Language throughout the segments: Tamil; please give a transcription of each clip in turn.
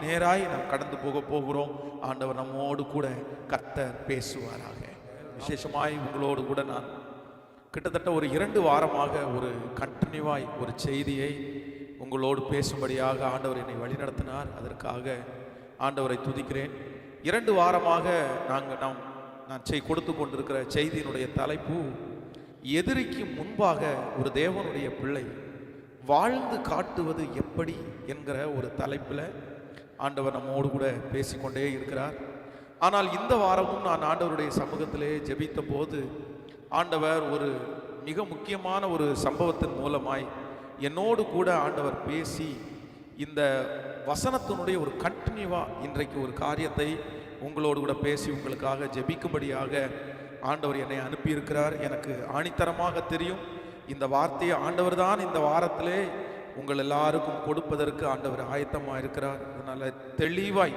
நேராய் நாம் கடந்து போகிறோம். ஆண்டவர் நம்மோடு கூட கர்த்தர் பேசுவாராக. விசேஷமாய் உங்களோடு கூட நான் கிட்டத்தட்ட ஒரு 2 வாரமாக ஒரு கண்டினியூவாய் ஒரு செய்தியை உங்களோடு பேசும்படியாக ஆண்டவர் என்னை வழிநடத்தினார். அதற்காக ஆண்டவரை துதிக்கிறேன். 2 வாரமாக நான் கொடுத்து கொண்டிருக்கிற செய்தியினுடைய தலைப்பு, எதிரிக்கு முன்பாக ஒரு தேவனுடைய பிள்ளை வாழ்ந்து காட்டுவது எப்படி என்கிற ஒரு தலைப்பில் ஆண்டவர் நம்மோடு கூட பேசிக்கொண்டே இருக்கிறார். ஆனால் இந்த வாரமும் நான் ஆண்டவருடைய சமூகத்திலே ஜெபித்த போது ஆண்டவர் ஒரு மிக முக்கியமான ஒரு சம்பவத்தின் மூலமாய் என்னோடு கூட ஆண்டவர் பேசி இந்த வசனத்தினுடைய ஒரு கண்டினியூவாக இன்றைக்கு ஒரு காரியத்தை உங்களோடு கூட பேசி உங்களுக்காக ஜெபிக்கும்படியாக ஆண்டவர் என்னை அனுப்பியிருக்கிறார். எனக்கு ஆணித்தரமாக தெரியும் இந்த வார்த்தையை ஆண்டவர் தான் இந்த வாரத்திலே உங்கள் எல்லாருக்கும் கொடுப்பதற்கு ஆண்டவர் ஆயத்தமாக இருக்கிறார். அதனால் தெளிவாய்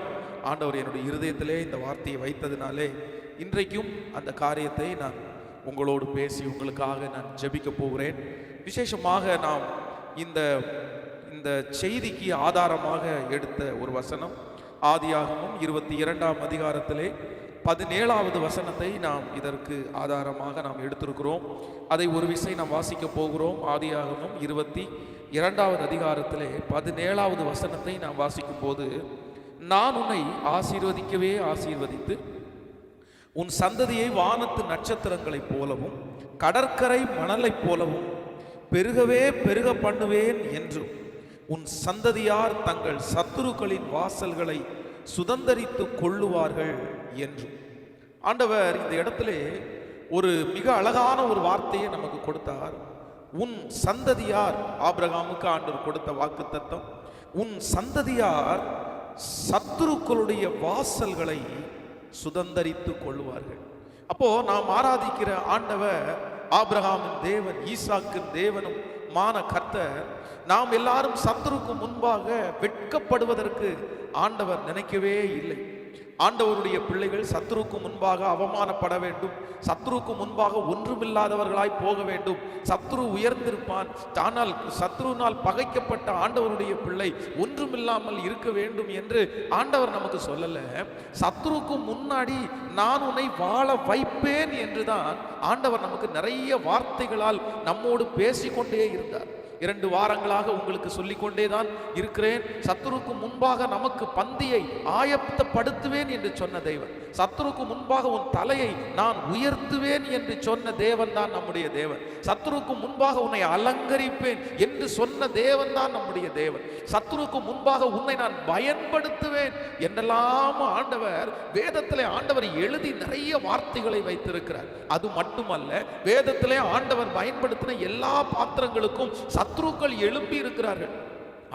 ஆண்டவர் என்னுடைய இருதயத்திலே இந்த வார்த்தையை வைத்ததினாலே இன்றைக்கும் அந்த காரியத்தை நான் உங்களோடு பேசி உங்களுக்காக நான் ஜெபிக்க போகிறேன். விசேஷமாக நாம் இந்த செய்திக்கு ஆதாரமாக எடுத்த ஒரு வசனம் ஆதியாகமம் 22ஆம் அதிகாரத்திலே 17வது வசனத்தை நாம் இதற்கு ஆதாரமாக நாம் எடுத்திருக்கிறோம். அதை ஒரு விசை நாம் வாசிக்க போகிறோம். ஆதியாகமம் 22வது அதிகாரத்திலே 17வது வசனத்தை நாம் வாசிக்கும் போது, நான் உன்னை ஆசீர்வதிக்கவே ஆசீர்வதித்து உன் சந்ததியை வானத்து நட்சத்திரங்களைப் போலவும் கடற்கரை மணலைப் போலவும் பெருகவே பெருக பண்ணுவேன் என்றும் உன் சந்ததியார் தங்கள் சத்துருக்களின் வாசல்களை சுதந்தரித்து கொள்ளுவார்கள் என்றும். ஆண்டவர் இந்த இடத்துல ஒரு மிக அழகான ஒரு வார்த்தையை நமக்கு கொடுத்தார். உன் சந்ததியார், ஆபிரகாமுக்கு ஆண்டவர் கொடுத்த வாக்குத்தத்தம், உன் சந்ததியார் சத்துருக்களுடைய வாசல்களை சுதந்தரித்து கொள்ளுவார்கள். அப்போ நாம் ஆராதிக்கிற ஆண்டவர் ஆபிரகாமின் தேவன், ஈசாக்கின் தேவனும் மான கர்த்தர். நாம் எல்லாரும் சத்துருக்கு முன்பாக வெட்கப்படுவதற்கு ஆண்டவர் நினைக்கவே இல்லை. ஆண்டவருடைய பிள்ளைகள் சத்துருக்கு முன்பாக அவமானப்பட வேண்டும், சத்துருக்கு முன்பாக ஒன்றுமில்லாதவர்களாய் போக வேண்டும். சத்துரு உயர்ந்திருப்பான், ஆனால் சத்துருனால் பகைக்கப்பட்ட ஆண்டவருடைய பிள்ளை ஒன்றுமில்லாமல் இருக்க வேண்டும் என்று ஆண்டவர் நமக்கு சொல்லல. சத்துருக்கு முன்னாடி நான் உன்னை வாழ வைப்பேன் என்றுதான் ஆண்டவர் நமக்கு நிறைய வார்த்தைகளால் நம்மோடு பேசிக்கொண்டே இருந்தார். 2 வாரங்களாக உங்களுக்கு சொல்லிக்கொண்டே தான் இருக்கிறேன். சத்துருக்கு முன்பாக நமக்கு பந்தியை ஆயத்தப்படுத்துவேன் என்று சொன்ன தேவன், சத்துருக்கு முன்பாக உன் தலையை நான் உயர்த்துவேன் என்று சொன்ன தேவன் தான் நம்முடைய தேவன். சத்துருக்கு முன்பாக உன்னை அலங்கரிப்பேன் என்று சொன்ன தேவன் தான் நம்முடைய தேவன். சத்துருக்கு முன்பாக உன்னை நான் பயன்படுத்துவேன் என்றெல்லாம் ஆண்டவர் வேதத்திலே ஆண்டவர் எழுதி நிறைய வார்த்தைகளை வைத்திருக்கிறார். அது மட்டுமல்ல, வேதத்திலே ஆண்டவர் பயன்படுத்தின எல்லா பாத்திரங்களுக்கும் சத்துருக்கள் எழும்பி இருக்கிறார்கள்.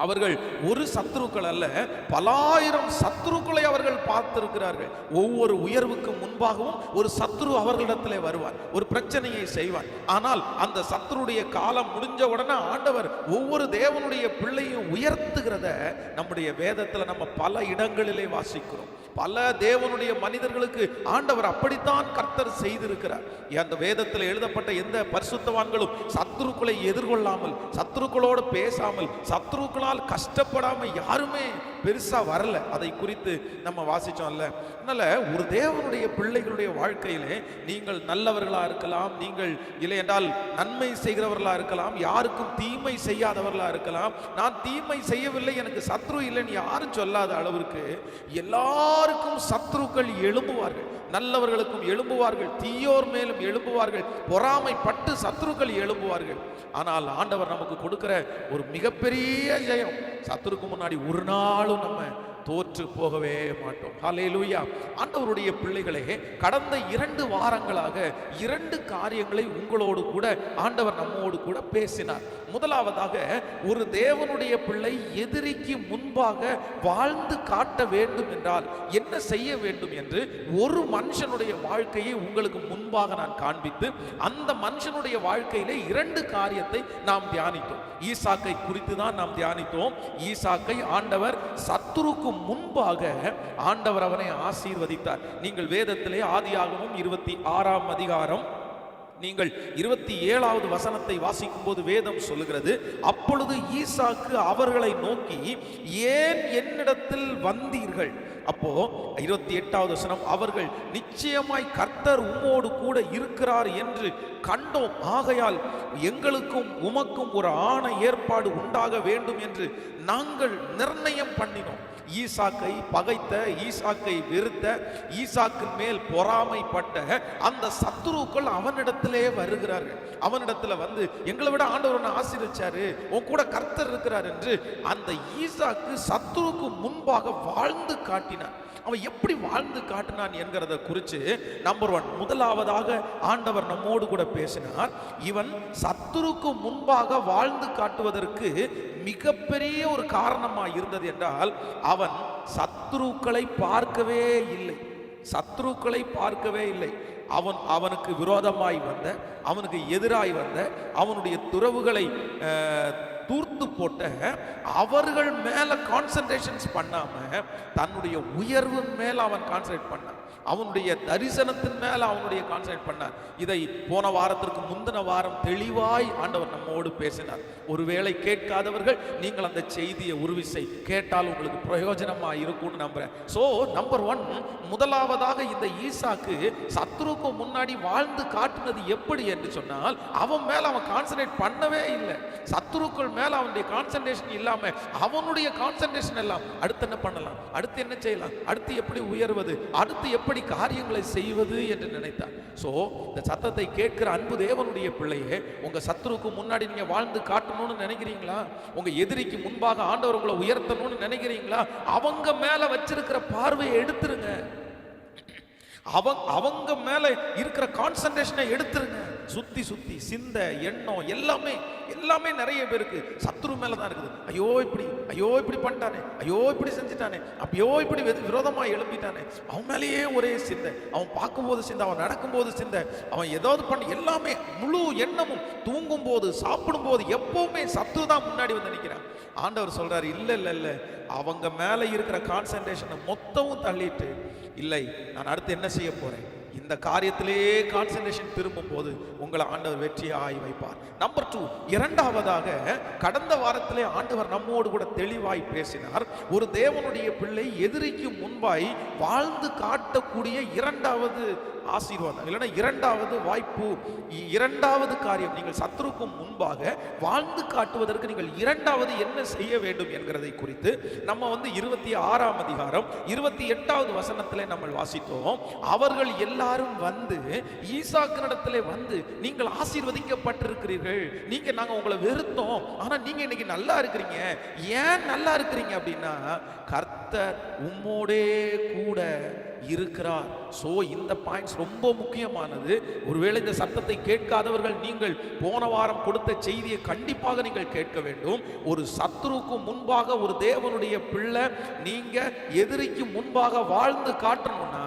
அவர்கள் ஒரு சத்துருக்கள் அல்ல, பலாயிரம் சத்துருக்களை அவர்கள் பார்த்திருக்கிறார்கள். ஒவ்வொரு உயர்வுக்கு முன்பாகவும் ஒரு சத்துரு அவர்களிடத்திலே வருவார், ஒரு பிரச்சனையை செய்வார். ஆனால் அந்த சத்துருடைய காலம் முடிஞ்ச உடனே ஆண்டவர் ஒவ்வொரு தேவனுடைய பிள்ளையும் உயர்த்துகிறத நம்முடைய வேதத்தில் நம்ம பல இடங்களிலே வாசிக்கிறோம். பல தேவனுடைய மனிதர்களுக்கு ஆண்டவர் அப்படித்தான் கர்த்தர் செய்திருக்கிறார். அந்த வேதத்தில் எழுதப்பட்ட எந்த பரிசுத்தவான்களும் சத்துருக்களை எதிர்கொள்ளாமல், சத்துருக்களோடு பேசாமல், சத்துருக்களால் கஷ்டப்படாம யாருமே பெருசா வரல. அதை குறித்து நம்ம வாசிச்சோம்ல. அதனால ஒரு தேவனுடைய பிள்ளைகளுடைய வாழ்க்கையிலே நீங்கள் நல்லவர்களா இருக்கலாம், நீங்கள் இல்லை என்றால் நன்மை செய்கிறவர்களா இருக்கலாம், யாருக்கும் தீமை செய்யாதவர்களா இருக்கலாம். நான் தீமை செய்யவில்லை, எனக்கு சத்ரு இல்லைன்னு யாரும் சொல்லாத அளவிற்கு எல்லாருக்கும் சத்ருக்கள் எழும்புவார்கள். நல்லவர்களுக்கும் எழும்புவார்கள், தீயோர் மேலும் எழும்புவார்கள், பொறாமைப்பட்டு சத்துருக்கள் எழும்புவார்கள். ஆனால் ஆண்டவர் நமக்கு கொடுக்கிற ஒரு மிகப்பெரிய ஜெயம், சத்துருக்கு முன்னாடி ஒரு நாளும் நம்ம தோற்று போகவே மாட்டோம். ஹல்லேலூயா. ஆண்டவருடைய பிள்ளைகளே, கடந்த 2 வாரங்களாக 2 காரியங்களை உங்களோடு கூட ஆண்டவர் நம்மோடு கூட பேசினார். முதலாவதாக, ஒரு தேவனுடைய பிள்ளை எதிரிக்கு முன்பாக வாழ்ந்து காட்ட வேண்டும் என்றால் என்ன செய்ய வேண்டும் என்று ஒரு மனுஷனுடைய வாழ்க்கையை உங்களுக்கு முன்பாக நான் காண்பித்து அந்த மனுஷனுடைய வாழ்க்கையிலே 2 காரியத்தை நாம் தியானித்தோம். ஈசாக்கை குறித்து தான் நாம் தியானித்தோம். ஈசாக்கை ஆண்டவர் சத்துருக்கு முன்பாக ஆண்டவர் அவனை ஆசீர்வதித்தார். நீங்கள் வேதத்திலே ஆதியாகமம் 26ஆம் அதிகாரம் நீங்கள் 27வது வசனத்தை வாசிக்கும் போது வேதம் சொல்லுகிறது, அப்பொழுது ஈசாக்கு அவர்களை நோக்கி, ஏன் என்னிடத்தில் வந்தீர்கள்? அப்போ 28வது வசனம், அவர்கள் நிச்சயமாய் கர்த்தர் உம்மோடு கூட இருக்கிறார் என்று கண்டோம், ஆகையால் எங்களுக்கும் உமக்கும் ஒரு ஆணை ஏற்பாடு உண்டாக வேண்டும் என்று நாங்கள் நிர்ணயம் பண்ணினோம். ஈசாக்கை பகைத்த, ஈசாக்கை வெறுத்த, ஈசாக்கின் மேல் பொறாமைப்பட்ட அந்த சத்துருக்கள் அவனிடத்திலே வருகிறார்கள். அவனிடத்துல வந்து, எங்களை விட ஆண்டவர் ஒன்று ஆசீர்வதிச்சாரு, உன் கூட கர்த்தர் இருக்கிறார் என்று அந்த ஈசாக்கு சத்துருக்கு முன்பாக வாழ்ந்து காட்டினான். அவன் எப்படி வாழ்ந்து காட்டினான் என்கிறத குறித்து நம்பர் 1, முதலாவதாக ஆண்டவர் நம்மோடு கூட பேசினார். இவன் சத்துருக்கு முன்பாக வாழ்ந்து காட்டுவதற்கு மிகப்பெரிய ஒரு காரணமாக இருந்தது என்றால், அவன் சத்துருக்களை பார்க்கவே இல்லை. சத்துருக்களை பார்க்கவே இல்லை. அவனுக்கு விரோதமாய் வந்த, அவனுக்கு எதிராய் வந்த, அவனுடைய துறவுகளை தூர்த்து போட்ட அவர்கள் மேல கான்சன்ட்ரேஷன்ஸ் பண்ணாம தன்னுடைய உயர்வு மேல அவன் கான்சன்ட்ரேட் பண்ணான். அவனுடைய தரிசனத்தின் மேல அவனுடைய கான்சன்ட்ரேட் பண்ணார். இதை போன வாரத்திற்கு முந்தின வாரம் தெளிவாய் ஆண்டவர் நம்மோடு பேசினார். ஒருவேளை கேட்காதவர்கள் நீங்கள் அந்த செய்தியை உருவிசை கேட்டால் உங்களுக்கு பிரயோஜனமா இருக்கும்னு நம்புறேன். சோ நம்பர் 1, முதலாவதாக இந்த ஈசாக்கு சத்துருக்கு முன்னாடி வாழ்ந்து காட்டினது எப்படி என்று சொன்னால், அவன் மேல அவன் கான்சன்ட்ரேட் பண்ணவே இல்லை. சத்துருக்கள் மேல அவனுடைய கான்சன்ட்ரேஷன் இல்லாம அவனுடைய கான்சன்ட்ரேஷன் எல்லாம் அடுத்து என்ன பண்ணலாம், அடுத்து என்ன செய்யலாம், அடுத்து எப்படி உயர்வது, அடுத்து எப்படி காரியங்களை செய்வது என்று நினைத்தார். சோ இந்த சத்தத்தை கேட்கிற அன்பு தேவனுடைய பிள்ளையே, உங்க சத்துருக்கு முன்னாடி நீங்க வாழ்ந்து காட்டணும்னு நினைக்கிறீங்களா? உங்க எதிரிக்கு முன்பாக ஆண்டவர் உங்களை உயர்த்தணும்னு நினைக்கிறீங்களா? அவங்க மேல வச்சிருக்கிற பார்வையை எடுத்துருங்க. அவங்க மேல இருக்கிற கான்சன்ட்ரேஷனை எடுத்துருங்க. சுத்தி சுத்தி சிந்த எண்ணம் எல்லாமே நிறைய பேருக்கு சத்துரு மேல தான் இருக்குது. ஐயோ இப்படி பண்ணிட்டானே, ஐயோ இப்படி செஞ்சுட்டானே, அப்பயோ இப்படி விரோதமா எழுப்பிட்டானே, அவன் மேலேயே ஒரே சிந்தை. அவன் பார்க்கும்போது சிந்தை, அவன் நடக்கும்போது சிந்தை, அவன் ஏதாவது பண்ண எல்லாமே முழு எண்ணமும். தூங்கும் போது, சாப்பிடும் போது எப்பவுமே சத்துரு தான் முன்னாடி வந்து நிற்கிறான். ஆண்டவர் சொல்றாரு, இல்ல அவங்க மேல இருக்கிற கான்சன்ட்ரேஷனை மொத்தமும் தள்ளிட்டு, இல்லை நான் அடுத்து என்ன செய்ய போறேன், இந்த காரியத்திலேயே கான்சன்ட்ரேஷன் திரும்பும் போது உங்களை ஆண்டவர் வெற்றியாய் வைப்பார். நம்பர் 2, இரண்டாவதாக கடந்த வாரத்திலே ஆண்டவர் நம்மோடு கூட தெளிவாய் பேசினார். ஒரு தேவனுடைய பிள்ளை எதிரிக்கு முன்பாய் வாழ்ந்து காட்டக்கூடிய இரண்டாவது ஆசீர்வாதம், இல்லைன்னா இரண்டாவது வாய்ப்பு, இரண்டாவது காரியம், நீங்கள் சத்துருக்கும் முன்பாக வாழ்ந்து காட்டுவதற்கு நீங்கள் இரண்டாவது என்ன செய்ய வேண்டும் என்கிறதை குறித்து நம்ம 26ஆம் அதிகாரம் 28வது வசனத்திலே நம்ம வாசித்தோம். அவர்கள் எல்லாரும் வந்து ஈசாக்கினிடத்திலே வந்து, நீங்கள் ஆசீர்வதிக்கப்பட்டிருக்கிறீர்கள், நாங்க உங்களை வெறுத்தோம், ஆனா நீங்க இன்னைக்கு நல்லா இருக்கிறீங்க. ஏன் நல்லா இருக்கிறீங்க அப்படின்னா, கர்த்தர் உம்மோடே கூட இருக்கிறார். சோ இந்த பாயிண்ட்ஸ் ரொம்ப முக்கியமானது. ஒருவேளை இந்த சத்தத்தை கேட்காதவர்கள், நீங்கள் போன வாரம் கொடுத்த செய்தியை கண்டிப்பாக நீங்கள் கேட்க வேண்டும். ஒரு சத்துருக்கு முன்பாக ஒரு தேவனுடைய பிள்ளை நீங்க எதிரிக்கு முன்பாக வாழ்ந்து காட்டணும்னா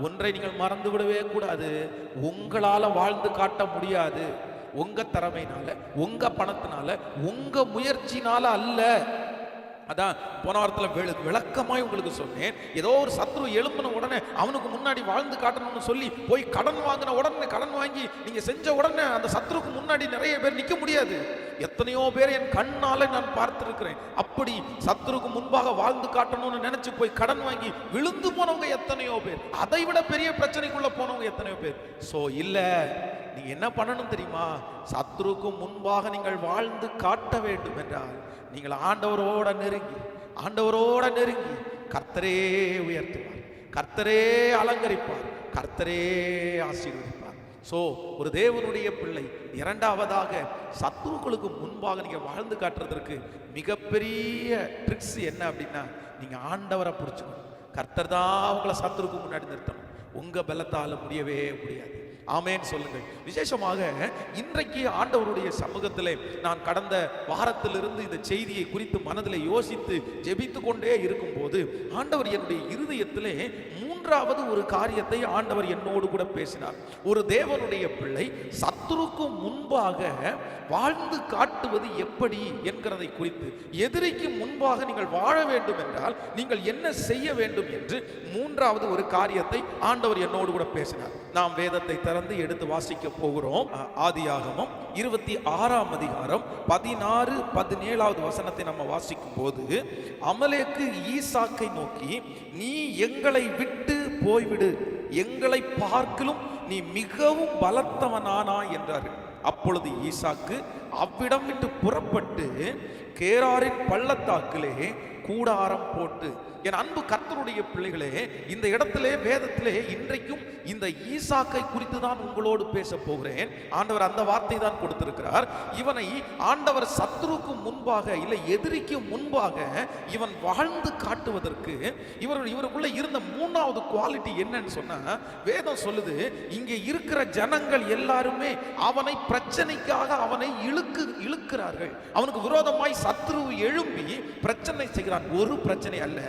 ஒன்றை நீங்கள் மறந்து விடவே கூடாது, உங்களால வாழ்ந்து காட்ட முடியாது. உங்க திறமையினால, உங்க பணத்தினால, உங்க முயற்சினால அல்ல. அதான் போன வாரத்தில் விளக்கமாய் உங்களுக்கு சொன்னேன். ஏதோ ஒரு சத்ரு எழுப்பின உடனே அவனுக்கு முன்னாடி வாழ்ந்து காட்டணும்னு சொல்லி போய் கடன் வாங்கின உடனே, கடன் வாங்கி நீங்க செஞ்ச உடனே அந்த சத்ருக்கு முன்னாடி நிறைய பேர் நிற்க முடியாது. எத்தனையோ பேர் என் கண்ணால நான் பார்த்திருக்கிறேன். அப்படி சத்ருக்கு முன்பாக வாழ்ந்து காட்டணும்னு நினைச்சு போய் கடன் வாங்கி விழுந்து போனவங்க எத்தனையோ பேர், அதை விட பெரிய பிரச்சனைக்குள்ள போனவங்க எத்தனையோ பேர். சோ இல்ல, நீங்க என்ன பண்ணணும் தெரியுமா? சத்ருக்கு முன்பாக நீங்கள் வாழ்ந்து காட்ட வேண்டும் என்றால் நீங்கள் ஆண்டவரோட நெருங்கி கர்த்தரே உயர்த்துவார், கர்த்தரே அலங்கரிப்பார், கர்த்தரே ஆசீர்வதிப்பார். சோ ஒரு தேவனுடைய பிள்ளை இரண்டாவதாக சத்துருக்களுக்கு முன்பாக நீங்க வாழ்ந்து காட்டுறதற்கு மிகப்பெரிய ட்ரிக்ஸ் என்ன அப்படின்னா, நீங்க ஆண்டவரை புடிச்சுக்கணும். கர்த்தர் தான் உங்களை சத்துருக்கு முன்னாடி நிறுத்தணும். உங்க பலத்தால முடியவே முடியாது. ஆமேன் சொல்லுங்கள். விசேஷமாக இன்றைக்கு ஆண்டவருடைய சமூகத்திலே நான் கடந்த வாரத்திலிருந்து இந்த செய்தியை குறித்து மனதில் யோசித்து ஜெபித்து கொண்டே இருக்கும் போது ஆண்டவர் என்னுடைய இருதயத்திலே மூன்றாவது ஒரு காரியத்தை ஆண்டவர் என்னோடு கூட பேசினார். ஒரு தேவனுடைய பிள்ளை சத்துருக்கு முன்பாக வாழ்ந்து காட்டுவது எப்படி என்கிறதை குறித்து, எதிரிக்கு முன்பாக நீங்கள் வாழ வேண்டும் என்றால் நீங்கள் என்ன செய்ய வேண்டும் என்று மூன்றாவது ஒரு காரியத்தை ஆண்டவர் என்னோடு கூட பேசினார். நாம் வேதத்தை திறந்து எடுத்து வாசிக்க போகிறோம். ஆதியாகமம் 26ஆம் அதிகாரம் 16, 17வது வசனத்தை நம்ம வாசிக்கும் போது, அமலேக்கு ஈசாக்கை நோக்கி, நீ எங்களை விட்டு போய்விடு, எங்களை பார்க்கிலும் நீ மிகவும் பலத்தவனானா என்றார்கள். அப்பொழுது ஈசாக்கு அவ்விடம் விட்டு புறப்பட்டு கேராரின் பள்ளத்தாக்கிலே கூடாரம் போட்டு. என் அன்பு கர்த்தருடைய பிள்ளைகளே, இந்த இடத்திலே வேதத்திலே இன்றைக்கும் இந்த ஈசாக்கை குறித்து தான் உங்களோடு பேச போகிறேன். ஆண்டவர் அந்த வார்த்தை தான் கொடுத்திருக்கிறார். இவனை ஆண்டவர் சத்துருக்கு முன்பாக, இல்லை எதிரிக்கு முன்பாக இவன் வாழ்ந்து காட்டுவதற்கு இவருக்குள்ள இருந்த மூணாவது குவாலிட்டி என்னன்னு சொன்னா, வேதம் சொல்லுது, இங்கே இருக்கிற ஜனங்கள் எல்லாருமே அவனை பிரச்சனைக்காக அவனை இழுக்கிறார்கள். அவனுக்கு விரோதமாய் சத்துரு எழும்பி பிரச்சனை செய்கிறான். ஒரு பிரச்சனை அல்ல.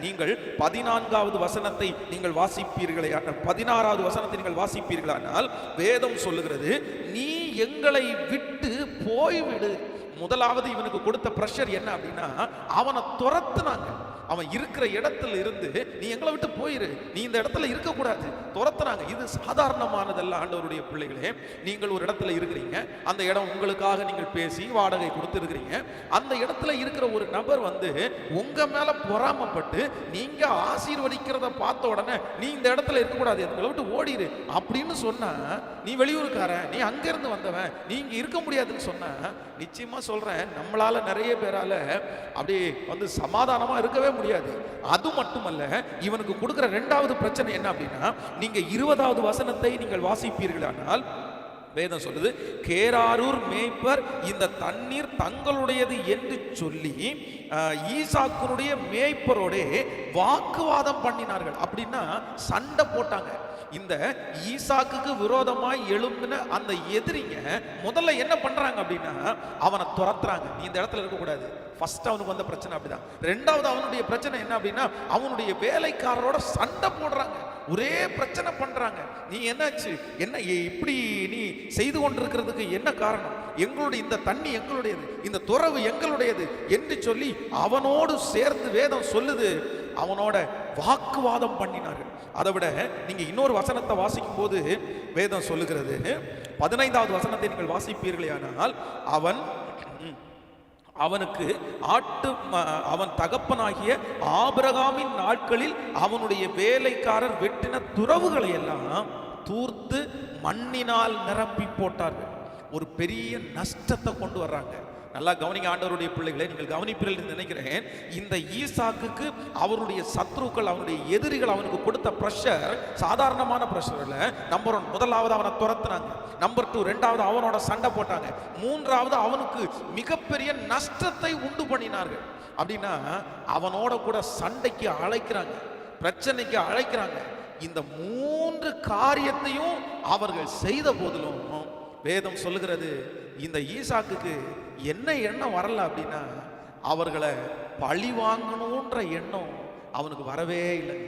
நீங்கள் 14வது வசனத்தை நீங்கள் வாசிப்பீர்களே, 16வது வசனத்தை நீங்கள் வாசிப்பீர்களானால் வேதம் சொல்லுகிறது, நீ எங்களை விட்டு போய்விடு. முதலாவது இவனுக்கு கொடுத்த பிரஷர் என்ன அப்படின்னா, அவனை துரத்துனாங்க. அவன் இருக்கிற இடத்துல இருந்து நீ எங்களை விட்டு போயிரு, நீ இந்த இடத்துல இருக்கக்கூடாது, துரத்துனாங்க. இது சாதாரணமானதல்ல ஆண்டவருடைய பிள்ளைகளே. நீங்கள் ஒரு இடத்துல இருக்கிறீங்க, அந்த இடம் உங்களுக்காக நீங்கள் பேசி வாடகை கொடுத்து இருக்கிறீங்க. அந்த இடத்துல இருக்கிற ஒரு நபர் வந்து உங்க மேல பொறாமப்பட்டு நீங்க ஆசீர்வதிக்கிறத பார்த்த உடனே நீ இந்த இடத்துல இருக்கக்கூடாது, எங்களை விட்டு ஓடிடு அப்படின்னு சொன்னா, நீ வெளியூருக்காரன், நீ அங்கிருந்து வந்தவன், நீ இங்க இருக்க முடியாதுன்னு சொன்னா, நிச்சயமா சொல்றேன், நம்மளால நிறைய பேரால அப்படி வந்து சமாதானமா இருக்கவே முடியாது. அது மட்டுமல்ல, இவனுக்கு கொடுக்கிற இரண்டாவது பிரச்சனை என்ன அப்படின்னா, நீங்க 20வது வசனத்தை நீங்கள் வாசிப்பீர்களானால் வேதம் சொல்லுது, கேராரூர் மேய்ப்பர் இந்த தண்ணீர் தங்களுடையது என்று சொல்லி ஈசாக்குனுடைய மேய்ப்பரோட வாக்குவாதம் பண்ணினார்கள். அப்படின்னா சண்டை போட்டாங்க. இந்த ஈசாக்குக்கு விரோதமாய் எழும்பின அந்த எதிரிங்க முதல்ல என்ன பண்றாங்க அப்படின்னா, அவனை துரத்துறாங்க. நீ இந்த இடத்துல இருக்கக்கூடாது. ஃபர்ஸ்ட் அவனுக்கு வந்த பிரச்சனை அப்படிதான். ரெண்டாவது அவனுடைய பிரச்சனை என்ன அப்படின்னா, அவனுடைய வேலைக்காரரோட சண்டை போடுறாங்க, ஒரே பிரச்சனை பண்றாங்க. நீ என்னாச்சு, என்ன இப்படி நீ செய்து கொண்டிருக்கிறதுக்கு என்ன காரணம், எங்களுடைய இந்த தண்ணி எங்களுடையது, இந்த துறவு எங்களுடையது என்று சொல்லி அவனோடு சேர்ந்து வேதம் சொல்லுது, அவனோட வாக்குவாதம் பண்ணினார்கள். அதை விட நீங்க இன்னொரு வசனத்தை வாசிக்கும் போது வேதம் சொல்லுகிறது, 15வது வசனத்தை நீங்கள் வாசிப்பீர்களானால், அவனுக்கு அவன் தகப்பனாகிய ஆபிரகாமின் நாட்களில் அவனுடைய வேலைக்காரர் வெட்டின துறவுகளை எல்லாம் தூர்த்து மண்ணினால் நிரப்பி போட்டார்கள். ஒரு பெரிய நஷ்டத்தை கொண்டு வர்றாங்க. நல்லா கவனிங்க ஆண்டவருடைய பிள்ளைகளை, நீங்கள் கவனிப்பீர்கள் நினைக்கிறேன். இந்த ஈசாக்குக்கு அவருடைய சத்ருக்கள், அவனுடைய எதிரிகள் அவனுக்கு கொடுத்த பிரஷர் சாதாரணமான பிரஷர் இல்ல. நம்பர் 1, முதலாவது அவனை துரத்துனாங்க. நம்பர் 2, ரெண்டாவது அவனோட சண்டை போட்டாங்க. மூன்றாவது அவனுக்கு மிகப்பெரிய நஷ்டத்தை உண்டு பண்ணினார்கள். அப்படின்னா அவனோட கூட சண்டைக்கு அழைக்கிறாங்க, பிரச்சனைக்கு அழைக்கிறாங்க. இந்த 3 காரியத்தையும் அவர்கள் செய்த போதிலும் வேதம் சொல்லுகிறது, இந்த ஈசாக்குக்கு என்ன எண்ணம் வரல அப்படின்னா, அவர்களை பழி வாங்கணுன்ற எண்ணம் அவனுக்கு வரவே இல்லை.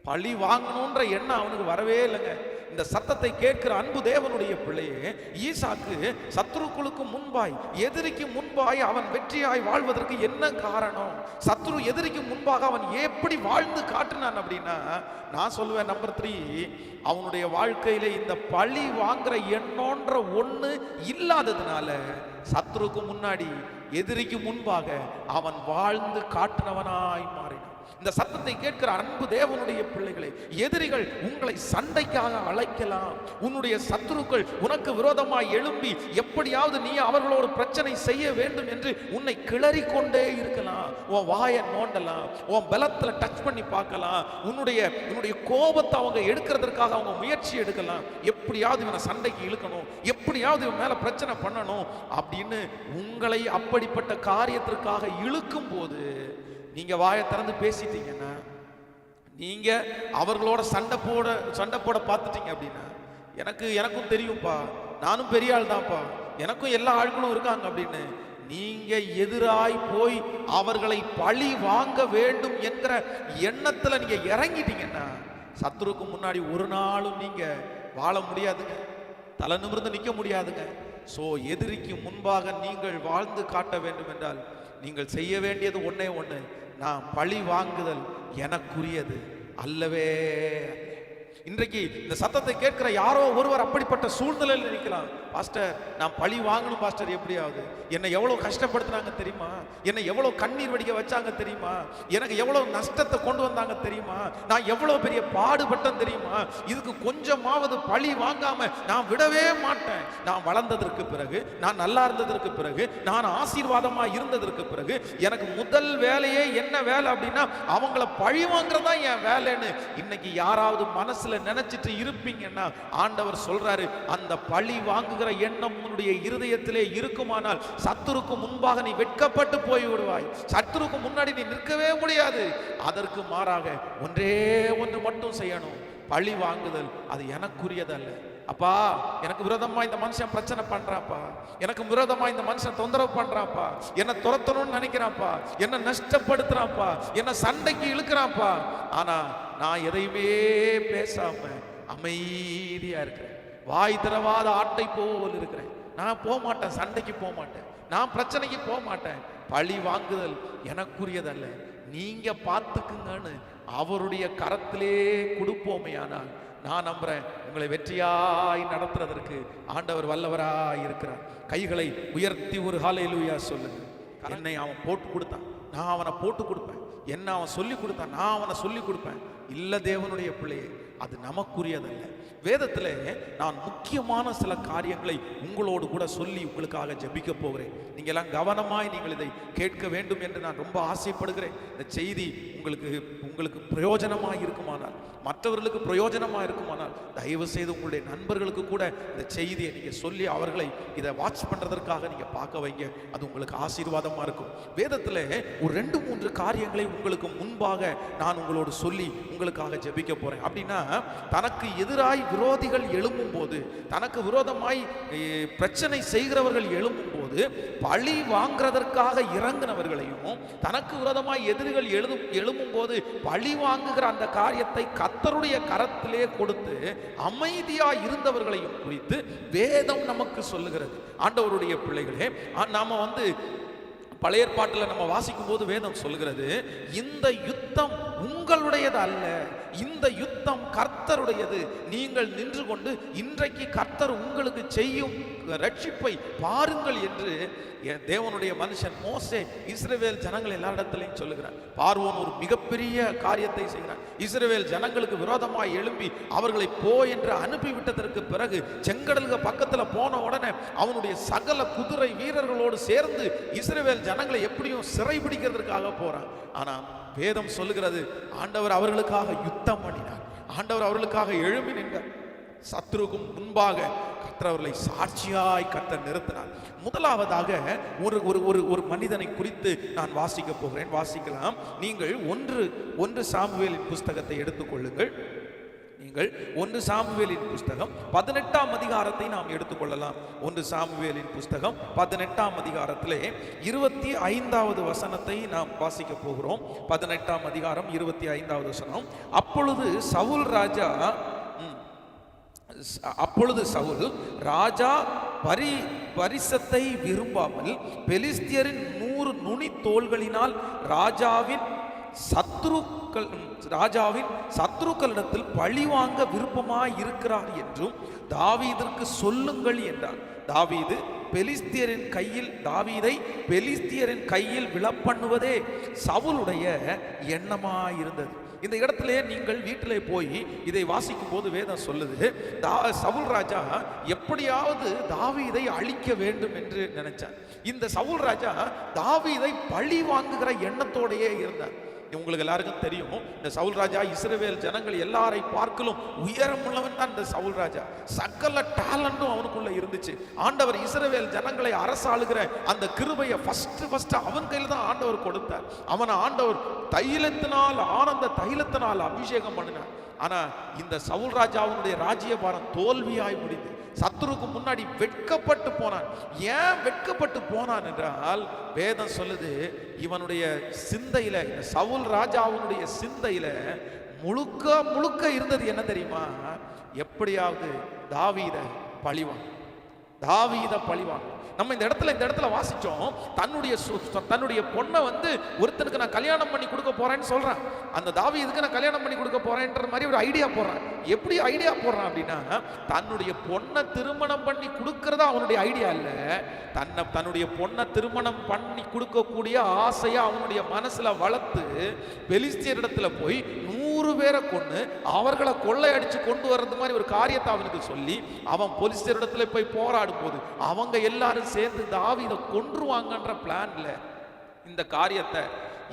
பழி வாங்கணுன்ற எண்ணம் அவனுக்கு வரவே இல்லைங்க. இந்த சத்தத்தை கேட்கிற அன்பு தேவனுடைய பிள்ளையே, ஈசாக்கு சத்ருக்களுக்கு முன்பாய், எதிரிக்கு முன்பாய் அவன் வெற்றியாய் வாழ்வதற்கு என்ன காரணம்? சத்ரு எதிரிக்கு முன்பாக அவன் எப்படி வாழ்ந்து காட்டினான் அப்படின்னா, நான் சொல்லுவேன், நம்பர் 3, அவனுடைய வாழ்க்கையில இந்த பழி வாங்குற எண்ணோன்ற ஒண்ணு இல்லாததுனால சத்ருக்கு முன்னாடி, எதிரிக்கு முன்பாக அவன் வாழ்ந்து காட்டினவனாய் மாறினான். இந்த சத்தத்தை கேட்கிற அன்பு தேவனுடைய பிள்ளைகளை, எதிரிகள் உங்களை சண்டைக்காக அழைக்கலாம். உன்னுடைய சத்துருக்கள் உனக்கு விரோதமாய் எழும்பி எப்படியாவது நீ அவர்களோடு பிரச்சனை செய்ய வேண்டும் என்று உன்னை கிளறி கொண்டே இருக்கலாம். உன் வாயை நோண்டலாம், உன் பலத்துல டச் பண்ணி பார்க்கலாம், உன்னுடைய கோபத்தை அவங்க எடுக்கிறதுக்காக அவங்க முயற்சி எடுக்கலாம். எப்படியாவது இவனை சண்டைக்கு இழுக்கணும், எப்படியாவது இவன் மேல பிரச்சனை பண்ணணும் அப்படின்னு உங்களை அப்படிப்பட்ட காரியத்திற்காக இழுக்கும் போது நீங்க வாயை திறந்து பேசிட்டீங்கன்னா, நீங்க அவர்களோட சண்டை போட பார்த்துட்டீங்க அப்படின்னா, எனக்கும் தெரியும்ப்பா, நானும் பெரிய ஆள் தான்ப்பா, எனக்கும் எல்லா ஆட்களும் இருக்காங்க அப்படின்னு நீங்க எதிராய் போய் அவர்களை பழி வாங்க வேண்டும் என்கிற எண்ணத்துல நீங்க இறங்கிட்டீங்கன்னா சத்துருக்கு முன்னாடி ஒரு நாளும் நீங்க வாழ முடியாதுங்க, தலை நிமிர்ந்து நிற்க முடியாதுங்க. சோ எதிரிக்கு முன்பாக நீங்கள் வாழ்ந்து காட்ட வேண்டும் என்றால் நீங்கள் செய்ய வேண்டியது ஒன்னே ஒண்ணு, நான் பழி வாங்குதல் எனக்குரியது அல்லவே. இன்றைக்கு இந்த சத்தத்தை கேட்கிற யாரோ ஒருவர் அப்படிப்பட்ட சூழ்நிலையில் நிற்கலாம். பாஸ்டர், நான் பழி வாங்கணும் பாஸ்டர், எப்படியாவது என்னை எவ்வளவு கஷ்டப்படுத்தினாங்க தெரியுமா, என்னை எவ்வளவு கண்ணீர் வடிக்க வச்சாங்க தெரியுமா, எனக்கு எவ்வளவு நஷ்டத்தை கொண்டு வந்தாங்க தெரியுமா, நான் எவ்வளவு பெரிய பாடுபட்டேன் தெரியுமா, இதுக்கு கொஞ்சமாவது பழி வாங்காம நான் விடவே மாட்டேன். நான் வளர்ந்ததற்கு பிறகு, நான் நல்லா இருந்ததற்கு பிறகு, நான் ஆசீர்வாதமா இருந்ததற்கு பிறகு எனக்கு முதல் வேலையே என்ன வேலை அப்படின்னா அவங்கள பழி வாங்குறதா என் வேலைன்னு இன்னைக்கு யாராவது மனசுல நினைச்சிட்டு இருப்பீங்கன்னா ஆண்டவர் சொல்றாரு, அந்த பழி வாங்குகிற எண்ணம் உன்னுடைய இருதயத்திலே இருக்குமானால் சத்துருக்கு முன்பாக நீ வெட்கப்பட்டு போய் விடுவாய். சத்துருக்கு முன்னாடி நீ நிற்கவே முடியாது. அதற்கு மாறாக ஒன்றே ஒன்று மட்டும் செய்யணும், பழி வாங்குதல் அது எனக்குரியதல்ல. அப்பா, எனக்கு விரோதமா இந்த மனுஷன் பிரச்சனை பண்றாப்பா, எனக்கு விரோதமா இந்த மனுஷன் தொந்தரவு பண்றாப்பா, என்ன துரத்தணும்னு நினைக்கிறான்ப்பா, என்ன நஷ்டப்படுத்துறான்ப்பா, என்ன சண்டைக்கு இழுக்கிறான்ப்பா, ஆனா நான் எதையுமே பேசாம அமைதியா இருக்கிறேன், வாய் திறவாத ஆட்டை போல் இருக்கிறேன். நான் போக மாட்டேன், சண்டைக்கு போக மாட்டேன், நான் பிரச்சனைக்கு போக மாட்டேன். பழி வாங்குதல் எனக்குரியதல்ல, நீங்க பார்த்துக்குங்கன்னு அவருடைய கரத்திலே கொடுப்போமே. ஆனால் நான் நம்புறேன் உங்களை வெற்றியாய் நடத்துறதற்கு ஆண்டவர் வல்லவராய் இருக்கிறார். கைகளை உயர்த்தி ஒரு ஹல்லேலூயா சொல்லுங்க. என்னை அவன் போட்டு கொடுத்தான், நான் அவனை போட்டு கொடுப்பேன். என்ன அவன் சொல்லி கொடுத்தான், நான் அவனை சொல்லி கொடுப்பேன். இல்ல தேவனுடைய பிள்ளையே, அது நமக்குரியதல்ல. வேதத்துல நான் முக்கியமான சில காரியங்களை உங்களோடு கூட சொல்லி உங்களுக்காக ஜெபிக்க போகிறேன். நீங்க எல்லாம் கவனமாய் நீங்கள் இதை கேட்க வேண்டும் என்று நான் ரொம்ப ஆசைப்படுகிறேன். இந்த செய்தி உங்களுக்கு பிரயோஜனமாக இருக்குமானால், மற்றவர்களுக்கு பிரயோஜனமாக இருக்குமானால், தயவு செய்து உங்களுடைய நண்பர்களுக்கு கூட இந்த செய்தியை நீங்க சொல்லி அவர்களை இதை வாட்ச் பண்றதற்காக நீங்க பார்க்க வைங்க. அது உங்களுக்கு ஆசீர்வாதமா இருக்கும். வேதத்துல ஒரு 2-3 காரியங்களை உங்களுக்கு முன்பாக நான் உங்களோடு சொல்லி உங்களுக்காக ஜெபிக்க போறேன். அப்படின்னா, தனக்கு எதிராய் விரோதிகள் எழும்பும் போது, தனக்கு விரோதமாய் பிரச்சனை செய்கிறவர்கள் எழும்பும் போது, பழி வாங்குறதற்காக இறங்கினவர்களையும், தனக்கு விரோதமாய் எதிரிகள் எழும்பும் போது பழி வாங்குகிற அந்த காரியத்தை கர்த்தருடைய கரத்திலே கொடுத்து அமைதியாய் இருந்தவர்களையும் குறித்து வேதம் நமக்கு சொல்லுகிறது. ஆண்டவருடைய பிள்ளைகளே, நாம பழைய ஏற்பாட்டில் நம்ம வாசிக்கும் போது வேதம் சொல்கிறது, இந்த யுத்தம் உங்களுடையது அல்ல, இந்த யுத்தம் கர்த்தருடையது. நீங்கள் நின்று கொண்டு இன்றைக்கு கர்த்தர் உங்களுக்கு செய்யும் ரட்சிப்பை பாருங்கள் என்று தேவனுடைய மனுஷன் மோசே இஸ்ரவேல் ஜனங்கள் எல்லாரிடத்திலையும் சொல்லுகிறார். பார்வோன் ஒரு மிகப்பெரிய காரியத்தை செய்கிறார். இஸ்ரவேல் ஜனங்களுக்கு விரோதமாய் எழும்பி அவர்களை போ என்று அனுப்பிவிட்டதற்கு பிறகு செங்கடலுக்கு பக்கத்தில் போன உடனே அவனுடைய சகல குதிரை வீரர்களோடு சேர்ந்து இஸ்ரவேல் ஜனங்களை எப்படியும் சிறைபிடிக்கிறதுக்காக போறான். ஆனா வேதம் சொல்லுகிறது, ஆண்டவர் அவர்களுக்காக யுத்தம் பண்ணினார், ஆண்டவர் அவர்களுக்காக எழும்பி நின்றார். சத்துருக்கும் முன்பாக கர்த்தரை சாட்சியாய் கர்த்தர் நிறுத்தினார். முதலாவதாக ஒரு மனிதனை குறித்து நான் வாசிக்க போகிறேன். வாசிக்கலாம். நீங்கள் ஒன்று சாமுவேலின் புஸ்தகத்தை எடுத்துக்கொள்ளுங்கள். நீங்கள் 1 சாமுவேலின் புஸ்தகம் 18ஆம் அதிகாரத்தை நாம் எடுத்துக்கொள்ளலாம். 1 சாமுவேலின் புஸ்தகம் 18ஆம் அதிகாரத்திலே 25வது வசனத்தை நாம் வாசிக்க போகிறோம். 18ஆம் அதிகாரம் 25வது வசனம். அப்பொழுது சவுல் ராஜா பரிசத்தை விரும்பாமல் பெலிஸ்தியரின் 100 நுனி தோள்களினால் ராஜாவின் சத்துருக்களிடத்தில் பழிவாங்க விருப்பமாய் இருக்கிறார் என்றும் தாவீதிற்கு சொல்லுங்கள் என்றார். தாவீதை பெலிஸ்தியரின் கையில் விழப்பண்ணுவதே சவுலுடைய எண்ணமாயிருந்தது. இந்த இடத்திலே நீங்கள் வீட்டிலே போய் இதை வாசிக்கும் போது வேதம் சொல்லுது, சவுல் ராஜா எப்படியாவது தாவீதை அழிக்க வேண்டும் என்று நினைச்சார். இந்த சவுல் ராஜா தாவீதை பழி வாங்குகிற எண்ணத்தோடையே இருந்தார். உங்களுக்கு எல்லாருக்கும் தெரியும், இந்த சவுல் ராஜா இஸ்ரவேல் ஜனங்கள் எல்லாரை பார்க்கலும் உயரமுள்ளவன் தான் இந்த சவுல் ராஜா. சகல டேலண்டும் அவனுக்குள்ள இருந்துச்சு. ஆண்டவர் இஸ்ரவேல் ஜனங்களை அரசாளுகிற அந்த கிருபையை ஃபர்ஸ்ட் அவன் கையில் தான் ஆண்டவர் கொடுத்தார். அவனை ஆண்டவர் ஆனந்த தைலத்தினால் அபிஷேகம் பண்ணினார். ஆனா இந்த சவுல் ராஜாவுடைய ராஜ்யபாரம் தோல்வியாய் முடிந்து சத்துருக்கு முன்னாடி வெட்கப்பட்டு போனான். ஏன் வெட்கப்பட்டு போனான் என்றால் வேதம் சொல்லுது, இவனுடைய சிந்தையில, சவுல் ராஜாவுடைய சிந்தையில முழுக்க முழுக்க இருந்தது என்ன தெரியுமா? எப்படியாவது தாவீதை பழிவான், தாவீதை பழிவான். நம்ம இந்த இடத்துல வாசிச்சோம், தன்னுடைய பொண்ணை ஒருத்தனுக்கு நான் கல்யாணம் பண்ணி கொடுக்க போறேன்னு சொல்றான். அந்த தாவீதுக்கு நான் கல்யாணம் பண்ணி கொடுக்க போறேன்ற மாதிரி ஒரு ஐடியா போடுறான். எப்படி ஐடியா போடுறான் அப்படின்னா, தன்னுடைய பொண்ணை திருமணம் பண்ணி கொடுக்கறதா அவனுடைய ஐடியா இல்ல, தன்னுடைய பொண்ணை திருமணம் பண்ணி கொடுக்கக்கூடிய ஆசையா அவனுடைய மனசுல வளர்த்து பெலிஸ்தியர் இடத்துல போய் 100 பேரை கொண்டு அவர்களை கொள்ளையடிச்சு கொண்டு வர்றது மாதிரி ஒரு காரியத்தை அவனுக்கு சொல்லி, அவன் பெலிஸ்தியர் இடத்துல போய் போராடும் போது அவங்க எல்லாரும் சேர்ந்து தாவீதை கொன்றுவாங்கன்ற பிளான்ல இந்த காரியத்தை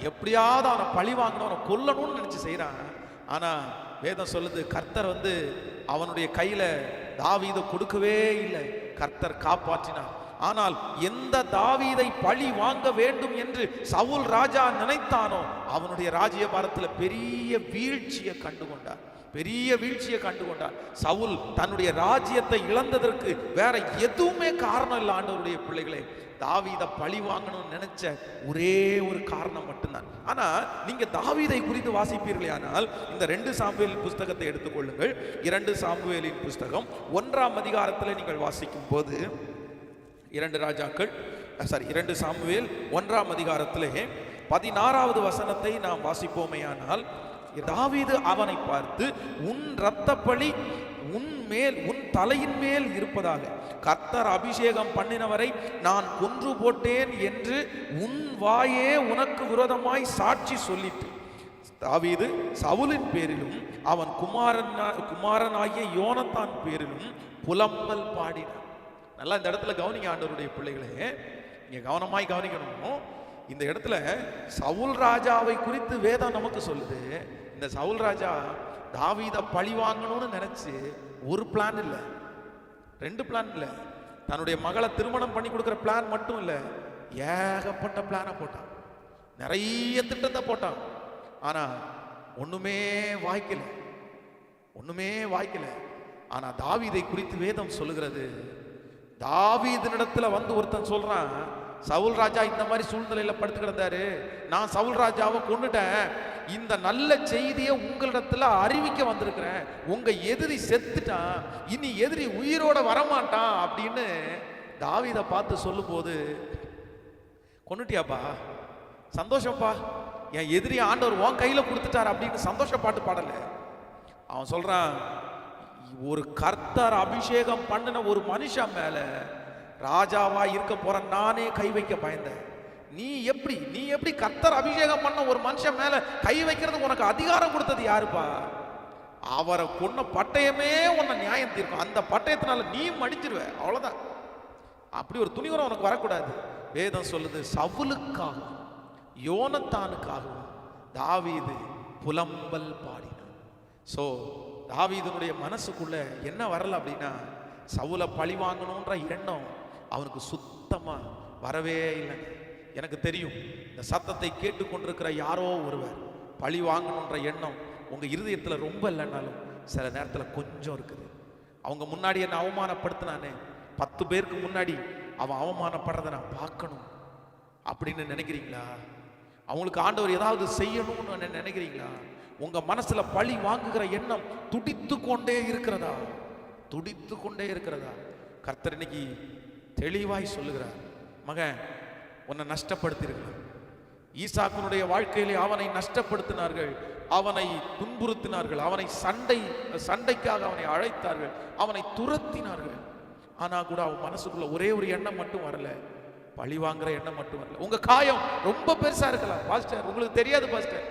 எப்படியாவது அவனை பழி வாங்கணும், அவனை கொல்லணும்னு நினைச்சு செய்யறான். ஆனா வேதம் சொல்லுது, கர்த்தர் அவனுடைய கையில தாவீதை கொடுக்கவே இல்லை, கர்த்தர் காப்பாற்றினார். ஆனால் எந்த தாவீதை பழி வாங்க வேண்டும் என்று சவுல் ராஜா நினைத்தானோ அவனுடைய ராஜ்யபாரத்தில் பெரிய வீழ்ச்சியை கண்டுகொண்டார், பெரிய வீழ்ச்சியை கண்டுகொண்டார். சவுல் தன்னுடைய ராஜ்யத்தை இழந்ததற்கு வேற எதுவுமே காரணம் இல்லை. ஆண்டவருடைய பிள்ளைகளே, தாவீதை பழி வாங்கணும்னு நினைச்ச ஒரே ஒரு காரணம் மட்டும்தான். ஆனா நீங்க தாவீதை குறித்து வாசிப்பீர்களே, ஆனால் இந்த 2 சாமுவேல் புஸ்தகத்தை எடுத்துக்கொள்ளுங்கள். 2 சாமுவேலின் புஸ்தகம் 1ஆம் அதிகாரத்தில் நீங்கள் வாசிக்கும் போது 2 சாமுவேல் 1ஆம் அதிகாரத்திலே 16வது வசனத்தை நாம் வாசிப்போமேயானால், தாவீது அவனை பார்த்து, உன் இரத்தப்பழி உன் தலையின் மேல் இருப்பதாக, கர்த்தர் அபிஷேகம் பண்ணினவரை நான் கொன்று போட்டேன் என்று உன் வாயே உனக்கு விரோதமாய் சாட்சி சொல்லிட்டு, தாவீது சவுலின் பேரிலும் அவன் குமாரனாகிய யோனத்தான் பேரிலும் புலம்பல் பாடினான். நல்லா இந்த இடத்துல கவனிங்க ஆண்டவருடைய பிள்ளைகளே, நீங்க கவனமாய் கவனிக்கணும். இந்த இடத்துல சவுல் ராஜாவை குறித்து வேதம் நமக்கு சொல்லுது. இந்த சவுல் ராஜா தாவீதை பழி வாங்கணும்னு நினைச்சு ஒரு பிளான் இல்லை, 2 பிளான் இல்லை, தன்னுடைய மகளை திருமணம் பண்ணி கொடுக்கிற பிளான் மட்டும் இல்லை, ஏகப்பட்ட பிளானை போட்டான், நிறைய திட்டத்தை போட்டான். ஆனா ஒண்ணுமே வாய்க்கல. ஆனா தாவீதை குறித்து வேதம் சொல்லுகிறது, தாவீதினிடத்துல ஒருத்தன் சொல்றான், சவுல் ராஜா இந்த மாதிரி சூழ்நிலையில படுத்து கிடந்தாரு, நான் சவுல் ராஜாவை கொன்னுட்டேன், இந்த நல்ல செய்தியை உங்களிடத்துல அறிவிக்க வந்திருக்கிறேன், உங்க எதிரி செத்துட்டான், இனி எதிரி உயிரோட வரமாட்டான் அப்படின்னு தாவீதை பார்த்து சொல்லும் போது, கொன்னுட்டியாப்பா, சந்தோஷப்பா, என் எதிரி ஆண்டவர் உன் கையில கொடுத்துட்டார் அப்படின்னு சந்தோஷ பாட்டு பாடல. அவன் சொல்றான், ஒரு கர்த்தர் அபிஷேகம் பண்ணின ஒரு மனுஷன் மேல ராஜாவா இருக்க போற நானே கை வைக்க பயந்தேன். நீ எப்படி கர்த்தர் அபிஷேகம் பண்ண ஒரு மனுஷன் மேல கை வைக்கிறது உனக்கு அதிகாரம் கொடுத்தது யாருப்பா? அவரை கொன்ன பட்டயமே உன்னை நியாயம் தீர்க்கும், அந்த பட்டயத்தினால நீ மடிச்சிருவ, அவ்வளவுதான். அப்படி ஒரு துணிவரம் உனக்கு வரக்கூடாது. வேதம் சொல்லுது, சவுலுக்காகவும் யோனத்தானுக்காகவும் தாவீது புலம்பல் பாடினான். சோ தாவீதுனுடைய மனசுக்குள்ள என்ன வரல அப்படின்னா, சவுலை பழி வாங்கணுன்ற எண்ணம் அவனுக்கு சுத்தமா வரவே இல்லைங்க. எனக்கு தெரியும், இந்த சத்தத்தை கேட்டுக்கொண்டிருக்கிற யாரோ ஒருவர் பழி வாங்கணுன்ற எண்ணம் உங்க இருதயத்துல ரொம்ப இல்லைன்னாலும் சில நேரத்துல கொஞ்சம் இருக்குது. அவங்க முன்னாடி என்ன அவமானப்படுத்தினானே, 10 பேருக்கு முன்னாடி அவன் அவமானப்படுறதை நான் பார்க்கணும் அப்படின்னு நினைக்கிறீங்களா? அவங்களுக்கு ஆண்டவர் ஏதாவது செய்யணும்னு நினைக்கிறீங்களா? உங்க மனசுல பழி வாங்குகிற எண்ணம் துடித்து கொண்டே இருக்கிறதா? கர்த்தர் இன்னைக்கு தெளிவாய் சொல்லுகிறார், மகன், உன்னை நஷ்டப்படுத்தியிருக்கிறார். ஈசாக்குனுடைய வாழ்க்கையிலே அவனை நஷ்டப்படுத்தினார்கள், அவனை துன்புறுத்தினார்கள், அவனை சண்டைக்காக அவனை அழைத்தார்கள், அவனை துரத்தினார்கள். ஆனா கூட அவன் மனசுக்குள்ள ஒரே ஒரு எண்ணம் மட்டும் வரல, பழி வாங்குற எண்ணம் மட்டும் வரல. உங்க காயம் ரொம்ப பெருசா இருக்கலாம் பாஸ்டர், உங்களுக்கு தெரியாது பாஸ்டர்,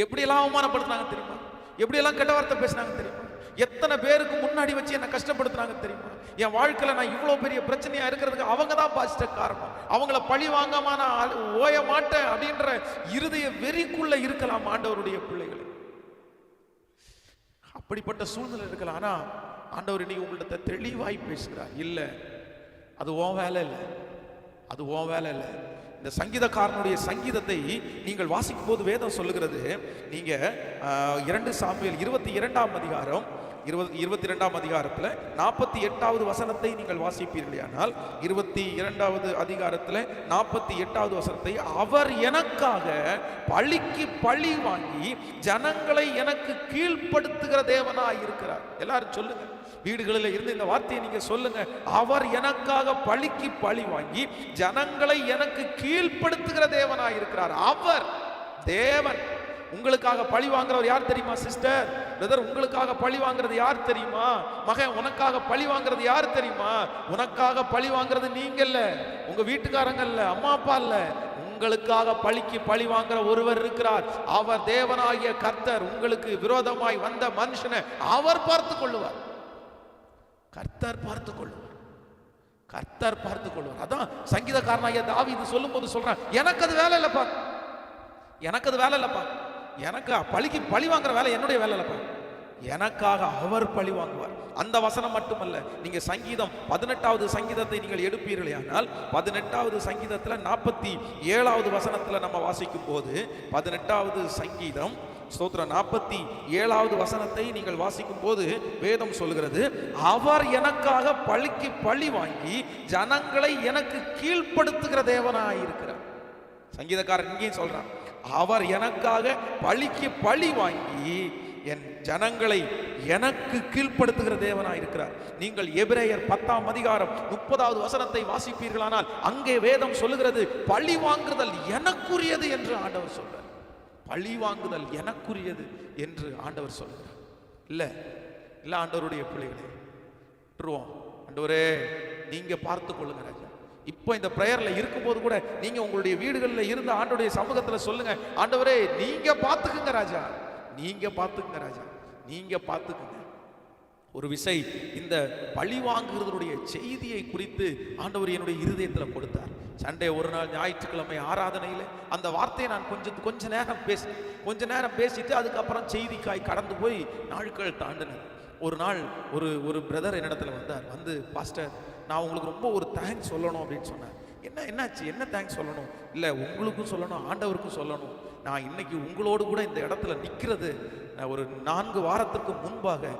எப்படியெல்லாம் அவமானப்படுத்தினாங்க தெரியுமா? எப்படியெல்லாம் கெட்ட வார்த்தை பேசினாங்க தெரியுமா? எத்தனை பேருக்கு முன்னாடி வச்சு என்ன கஷ்டப்படுத்தினாங்க தெரியுமா? என் வாழ்க்கையில நான் இவ்வளவு பெரிய பிரச்சனையா இருக்கிறதுக்கு அவங்க தான் பாஸ்டர் காரணம், அவங்கள பழி வாங்காம நான் ஓய மாட்டேன் அப்படின்ற இருதய வெறிக்குள்ள இருக்கலாம் ஆண்டவருடைய பிள்ளைகள். அப்படிப்பட்ட சூழ்நிலை இருக்கலாம். ஆனா ஆண்டவர் இன்னைக்கு உங்கள்கிட்ட தெளிவாய் பேசுகிறார், இல்ல அது உன் வேலை இல்லை. இந்த சங்கீதக்காரனுடைய சங்கீதத்தை நீங்கள் வாசிக்கும் போது வேதம் சொல்லுகிறது, நீங்க 2 சாமுவேல் 22ஆம் அதிகாரம் 22ஆம் அதிகாரத்தில் 48வது வசனத்தை நீங்கள் வாசிப்பீர்களானால், 22வது அதிகாரத்தில் 48வது வசனத்தை, அவர் எனக்காக பழிக்கு பழி வாங்கி ஜனங்களை எனக்கு கீழ்ப்படுத்துகிற தேவனாய் இருக்கிறார். எல்லாரும் சொல்லுங்க, வீடுகளில் இருந்து இந்த வார்த்தையை நீங்க சொல்லுங்க. அவர் எனக்காக பழிக்கு பழி வாங்கி ஜனங்களை எனக்கு கீழ்ப்படுத்துகிற தேவனாய் இருக்கிறார். அவர் தேவன். உங்களுக்காக பழி வாங்குறவர் யார் தெரியுமா சிஸ்டர், பிரதர்? உங்களுக்காக பழி வாங்குறது யார் தெரியுமா? மகன், உனக்காக பழி வாங்குறது யார் தெரியுமா? உனக்காக பழி வாங்குறது நீங்க இல்ல, உங்க வீட்டுக்காரங்க இல்ல, அம்மா அப்பா இல்ல. உங்களுக்காக பழிக்கு பழி வாங்குற ஒருவர் இருக்கிறார். அவர் தேவனாகிய கர்த்தர். உங்களுக்கு விரோதமாய் வந்த மனுஷனை அவர் பார்த்துக் கொள்ளுவார். கர்த்தர் பார்த்துக் கொள்ளுவார். கர்த்தர் பார்த்துக் கொள்வார். அதான் சங்கீதக்காரனாகிய தாவீது சொல்லும் போது சொல்றான், எனக்கு அது வேலை இல்லப்பா, எனக்கு அது வேலை இல்லப்பா, எனக்கு பழிக்கு பழி வாங்குற வேலை என்னுடைய வேலை இல்லப்பா, எனக்காக அவர் பழி வாங்குவார். அந்த வசனம் மட்டுமல்ல, நீங்க சங்கீதம் 18வது சங்கீதத்தை நீங்கள் எடுப்பீர்களானால், 18வது சங்கீதத்துல 47வது வசனத்துல நம்ம வாசிக்கும் போது, 18வது சங்கீதம் ஸ்தோத்திரம் 47வது வசனத்தை நீங்கள் வாசிக்கும் போது வேதம் சொல்கிறது, அவர் எனக்காக பழிக்கு பழி வாங்கி ஜனங்களை எனக்கு கீழ்ப்படுத்துகிற தேவனாயிருக்கிறார். சங்கீதக்காரன் இங்கேயும் சொல்றான், அவர் எனக்காக பழிக்கு பழி வாங்கி என் ஜனங்களை எனக்கு கீழ்ப்படுத்துகிற தேவனாய் இருக்கிறார். நீங்கள் எபிரேயர் 10ஆம் அதிகாரம் 30வது வசனத்தை வாசிப்பீர்களானால், அங்கே வேதம் சொல்லுகிறது, பழி வாங்குதல் எனக்குரியது என்று ஆண்டவர் சொல்றார். பழி வாங்குதல் எனக்குரியது என்று ஆண்டவர் சொல்கிறார். இல்ல இல்ல ஆண்டவருடைய பிள்ளைகளே, ஆண்டவரே நீங்க பார்த்து கொள்ளுங்க ராஜா. இப்போ இந்த பிரேயர்ல இருக்கும்போது கூட நீங்க உங்களுடைய வீடுகளில் இருந்து ஆண்டவருடைய சமூகத்துல சொல்லுங்க, ஆண்டவரே நீங்க பார்த்துக்குங்க ராஜா, நீங்க பார்த்துக்குங்க ராஜா, நீங்க பார்த்துக்குங்க. ஒரு விசை இந்த பழி வாங்குறதுடைய செய்தியை குறித்து ஆண்டவர் என்னுடைய இருதயத்தில் கொடுத்தார். சண்டே ஒரு நாள் ஞாயிற்றுக்கிழமை ஆராதனையில் அந்த வார்த்தையை நான் கொஞ்ச நேரம் பேசிட்டு அதுக்கப்புறம் செய்திக்காய் கடந்து போய் நாட்கள் தாண்டினேன். ஒரு நாள் ஒரு பிரதர் என்னிடத்துல வந்தார். வந்து, பாஸ்டர் நான் உங்களுக்கு ரொம்ப ஒரு தேங்க்ஸ் சொல்லணும் அப்படின்னு சொன்னார். என்னாச்சு, என்ன தேங்க்ஸ் சொல்லணும்? இல்லை, உங்களுக்கும் சொல்லணும், ஆண்டவருக்கும் சொல்லணும். நான் இன்னைக்கு உங்களோடு கூட இந்த இடத்துல நிற்கிறது ஒரு 4 வாரத்துக்கு முன்பாக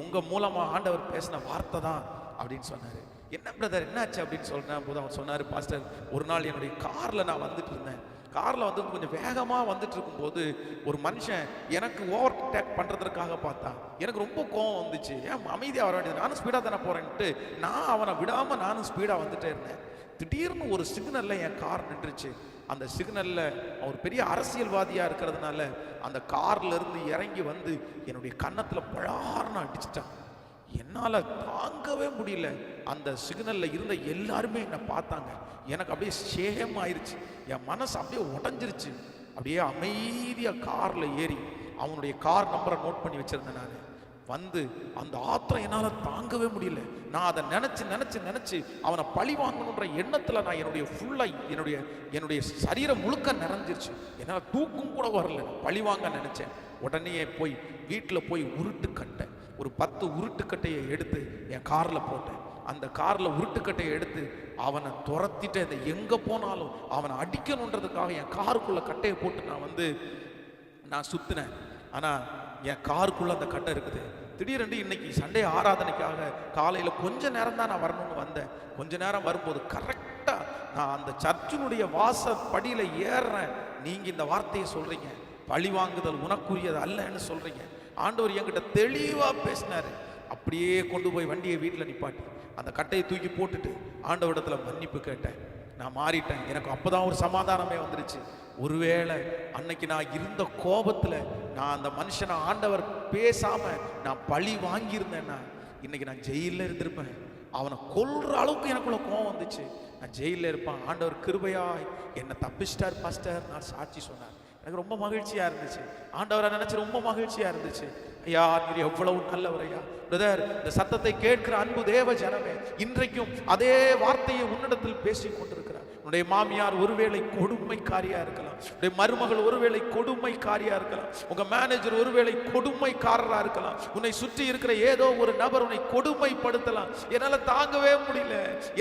உங்க மூலமா ஆண்டவர் பேசின வார்த்தை தான் அப்படின்னு சொன்னாரு. என்ன பிரதர் என்னாச்சு அப்படின்னு சொன்னேன் போது அவர் சொன்னாரு, பாஸ்டர் ஒரு நாள் என்னுடைய கார்ல நான் வந்துட்டு இருந்தேன். கார்ல வந்து கொஞ்சம் வேகமா வந்துட்டு இருக்கும்போது ஒரு மனுஷன் எனக்கு ஓவர் டேக் பண்றதுக்காக பார்த்தான். எனக்கு ரொம்ப கோவம் வந்துச்சு. ஏன் அமைதியா வர வேண்டியது, நானும் ஸ்பீடா தானே போறேன்ட்டு நான் அவனை விடாம நானும் ஸ்பீடா வந்துட்டே இருந்தேன். திடீர்னு ஒரு சிக்னல்ல என் கார் நின்றுச்சு. அந்த சிக்னல்ல அவர் பெரிய அரசியல்வாதியா இருக்கிறதுனால அந்த கார்ல இருந்து இறங்கி வந்து என்னுடைய கன்னத்துல பழார்னு அடிச்சிட்டான். என்னால தாங்கவே முடியல. அந்த சிக்னல்ல இருந்த எல்லாருமே என்னை பார்த்தாங்க. எனக்கு அப்படியே சேகம் ஆயிருச்சு. என் மனசு அப்படியே உடஞ்சிருச்சு. அப்படியே அமைதியா கார்ல ஏறி அவனுடைய கார் நம்பரை நோட் பண்ணி வச்சிருந்தேன். நான் வந்து அந்த ஆத்திரம் என்னால தாங்கவே முடியல. நான் அதை நினைச்சு அவனை பழி வாங்கணுன்ற எண்ணத்துல நான் என்னுடைய சரீரம் முழுக்க நிறைஞ்சிருச்சு. என்னால் தூக்கம் கூட வரல. பழி வாங்க நினைச்சேன். உடனே போய் வீட்டில் போய் உருட்டுக்கட்டை, ஒரு 10 உருட்டுக்கட்டையை எடுத்து என் கார்ல போட்டேன். அந்த கார்ல உருட்டுக்கட்டையை எடுத்து அவனை துரத்திட்டு எங்க போனாலும் அவனை அடிக்கணுன்றதுக்காக என் காருக்குள்ள கட்டையை போட்டு நான் சுத்தினேன். ஆனா என் காருக்குள்ள அந்த கட்டை இருக்குது. திடீரென்று இன்னைக்கு சண்டே ஆராதனைக்காக காலையில கொஞ்ச நேரம் தான் நான் வரணும்னு வந்தேன். கொஞ்ச நேரம் வரும்போது கரெக்டா நான் அந்த சர்ச்சினுடைய வாசப்படியில ஏறுறேன். நீங்க இந்த வார்த்தையை சொல்றீங்க, பழி வாங்குதல் உனக்குரியது அல்லன்னு சொல்றீங்க. ஆண்டவர் என்கிட்ட தெளிவா பேசினாரு. அப்படியே கொண்டு போய் வண்டியை வீட்டில் நிப்பாட்டி அந்த கட்டையை தூக்கி போட்டுட்டு ஆண்டவரிடத்துல மன்னிப்பு கேட்டேன். நான் மாறிட்டேன். எனக்கு அப்போதான் ஒரு சமாதானமே வந்துருச்சு. ஒருவேளை அன்னைக்கு நான் இருந்த கோபத்தில் நான் அந்த மனுஷனை ஆண்டவர் பேசாம நான் பழி வாங்கியிருந்தேன்னா இன்னைக்கு நான் ஜெயிலில் இருந்திருப்பேன். அவனை கொல்ற அளவுக்கு எனக்குள்ள கோபம் வந்துச்சு. நான் ஜெயிலில் இருப்பான். ஆண்டவர் கிருபையாய் என்னை தப்பிச்சிட்டார் பாஸ்டர் நான் சாட்சி சொன்னார். எனக்கு ரொம்ப மகிழ்ச்சியா இருந்துச்சு. ஆண்டவரை நினைச்சு ரொம்ப மகிழ்ச்சியா இருந்துச்சு. ஐயா நீர் எவ்வளவு நல்லவர் ஐயா. பிரதர், இந்த சத்தத்தை கேட்கிற அன்பு தேவ ஜனமே, இன்றைக்கும் அதே வார்த்தையை உன்னிடத்தில் பேசி கொண்டிருக்கிறார். உன்னுடைய மாமியார் ஒருவேளை கொடுமைக்காரியா இருக்கலாம், உன்னுடைய மருமகள் ஒருவேளை கொடுமைக்காரியா இருக்கலாம், உங்க மேனேஜர் ஒருவேளை கொடுமைக்காரரா இருக்கலாம், உன்னை சுற்றி இருக்கிற ஏதோ ஒரு நபர் உன்னை கொடுமைப்படுத்தலாம். என்னால தாங்கவே முடியல,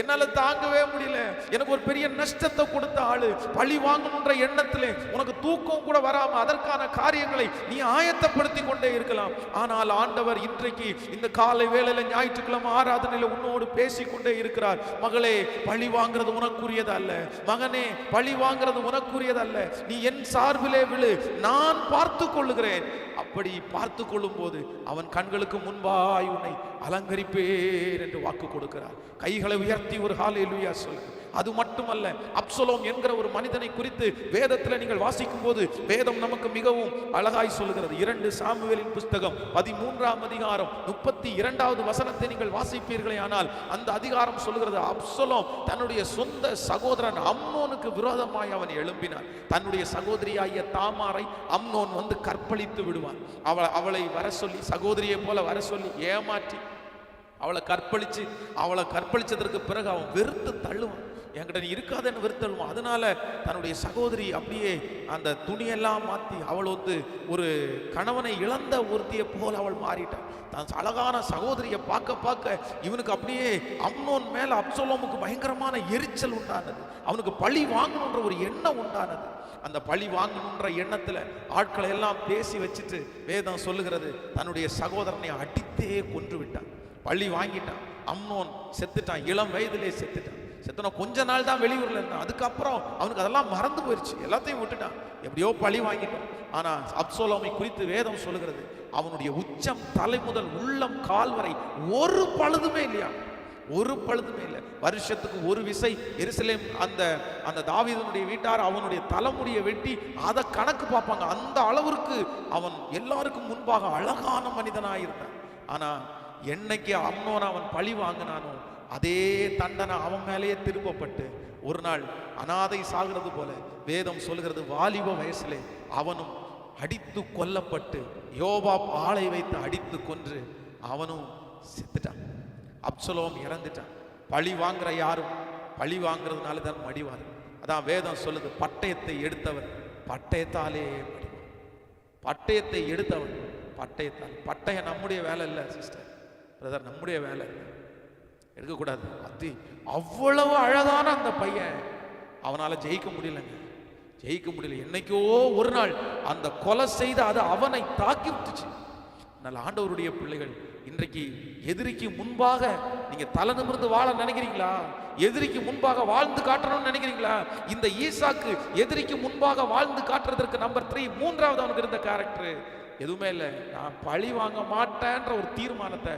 என்னால தாங்கவே முடியல, எனக்கு ஒரு பெரிய நஷ்டத்தை கொடுத்த ஆளு, பழி வாங்கணுன்ற எண்ணத்திலே உனக்கு தூக்கம் கூட வராம அதற்கான காரியங்களை நீ ஆயத்தப்படுத்தி கொண்டே இருக்கலாம். ஆனால் ஆண்டவர் இன்றைக்கு இந்த காலை வேளையில ஞாயிற்றுக்கிழமை ஆராதனையில உன்னோடு பேசிக்கொண்டே இருக்கிறார். மகளே, பழி வாங்குறது உனக்குரியது அல்ல, மகனே, பழி வாங்குறது உனக்குரியதல்ல, நீ என் சார்பிலே விழு, நான் பார்த்து கொள்ளுகிறேன். அப்படி பார்த்து கொள்ளும் போது அவன் கண்களுக்கு முன்பாய் உன்னை அலங்கரிப்பேன் என்று வாக்கு கொடுக்கிறார். கைகளை உயர்த்தி ஒரு ஹல்லேலூயா சொல்லு. அது மட்டுமல்ல, அப்சலோம் என்கிற ஒரு மனிதனை குறித்து வேதத்தில் நீங்கள் வாசிக்கும் போது வேதம் நமக்கு மிகவும் அழகாய் சொல்லுகிறது. 2 சாமுவேலின் புஸ்தகம் 13ஆம் அதிகாரம் 32வது வசனத்தை நீங்கள் வாசிப்பீர்களே ஆனால் அந்த அதிகாரம் சொல்லுகிறது, அப்சலோம் தன்னுடைய சொந்த சகோதரன் அம்னோனுக்கு விரோதமாய் அவன் எழும்பினான். தன்னுடைய சகோதரியாகிய தாமாரை அம்னோன் வந்து கற்பழித்து விடுவான். அவளை வர சொல்லி, சகோதரியை போல வர சொல்லி ஏமாற்றி அவளை கற்பழிச்சதற்கு பிறகு அவன் வெறுத்து தள்ளுவான். என்கிட்ட நீ இருக்காதன்னு வெறுத்தழுவான். அதனால தன்னுடைய சகோதரி அப்படியே அந்த துணியெல்லாம் மாற்றி அவள் ஒரு கணவனை இழந்த ஒருத்தியை போல் அவள் மாறிட்டாள். தான் அழகான சகோதரியை பார்க்க இவனுக்கு அப்படியே அம்னோன் மேல அப்சலோமுக்கு பயங்கரமான எரிச்சல் உண்டானது. அவனுக்கு பழி வாங்கணுன்ற ஒரு எண்ணம் உண்டானது. அந்த பழி வாங்கணுன்ற எண்ணத்துல ஆட்களை எல்லாம் பேசி வச்சுட்டு வேதம் சொல்லுகிறது, தன்னுடைய சகோதரனை அடித்தே கொன்று விட்டான். பழி வாங்கிட்டான். அம்னோன் செத்துட்டான், இளம் வயதிலே செத்துட்டான். செத்தன கொஞ்ச நாள் தான் வெளியூர்ல இருந்தான். அதுக்கப்புறம் அவனுக்கு அதெல்லாம் மறந்து போயிடுச்சு, எல்லாத்தையும் விட்டுட்டான், எப்படியோ பழி வாங்கிட்டான். ஆனா அப்சலோமை குறித்து வேதம் சொல்லுகிறது, அவனுடைய உச்சம் தலை முதல் உள்ளம் கால் வரை ஒரு பழுதுமே இல்லையா, ஒரு பழுதுமே இல்லை. வருஷத்துக்கு ஒரு விசை எருசலேம் அந்த தாவீதுனுடைய வீட்டார் அவனுடைய தலைமுடியை வெட்டி அதை கணக்கு பார்ப்பாங்க. அந்த அளவிற்கு அவன் எல்லாருக்கும் முன்பாக அழகான மனிதனாயிருந்தான். ஆனா என்னைக்கு அம்னோன் அவன் பழி வாங்கினானோ அதே தண்டனை அவன் மேலேயே திருப்பப்பட்டு ஒரு நாள் அனாதை சாகிறது போல வேதம் சொல்கிறது, வாலிப வயசுலே அவனும் அடித்து கொல்லப்பட்டு யோவாப் ஆளை வைத்து அடித்து கொன்று அவனும் செத்துட்டான். அப்சலோம் இறந்துட்டான். பழி வாங்குற யாரும் பழி வாங்குறதுனால தான் மடிவார். அதான் வேதம் சொல்லுது, பட்டயத்தை எடுத்தவன் பட்டயத்தாலே மடிவான். பட்டயத்தை எடுத்தவன் பட்டயத்தால். பட்டயம் நம்முடைய வேலை இல்லை சிஸ்டர், பிரதர், நம்முடைய வேலை எடுக்கக்கூடாது. அது அவ்வளவு அழகான அந்த பையன், அவனால ஜெயிக்க முடியலங்க, ஜெயிக்க முடியல. என்னைக்கோ ஒரு நாள் அந்த கொலை செய்த அது அவனை தாக்கி விட்டுச்சு. நல்ல ஆண்டவருடைய பிள்ளைகள், இன்றைக்கு எதிரிக்கு முன்பாக நீங்க தலை நிமிர்ந்து வாழ நினைக்கிறீங்களா? எதிரிக்கு முன்பாக வாழ்ந்து காட்டணும்னு நினைக்கிறீங்களா? இந்த ஈசாக்கு எதிரிக்கு முன்பாக வாழ்ந்து காட்டுறதற்கு நம்பர் 3 மூன்றாவது அவனுக்கு இருந்த கேரக்டர் எதுவுமே இல்லை. நான் பழி வாங்க மாட்டேன்ற ஒரு தீர்மானத்தை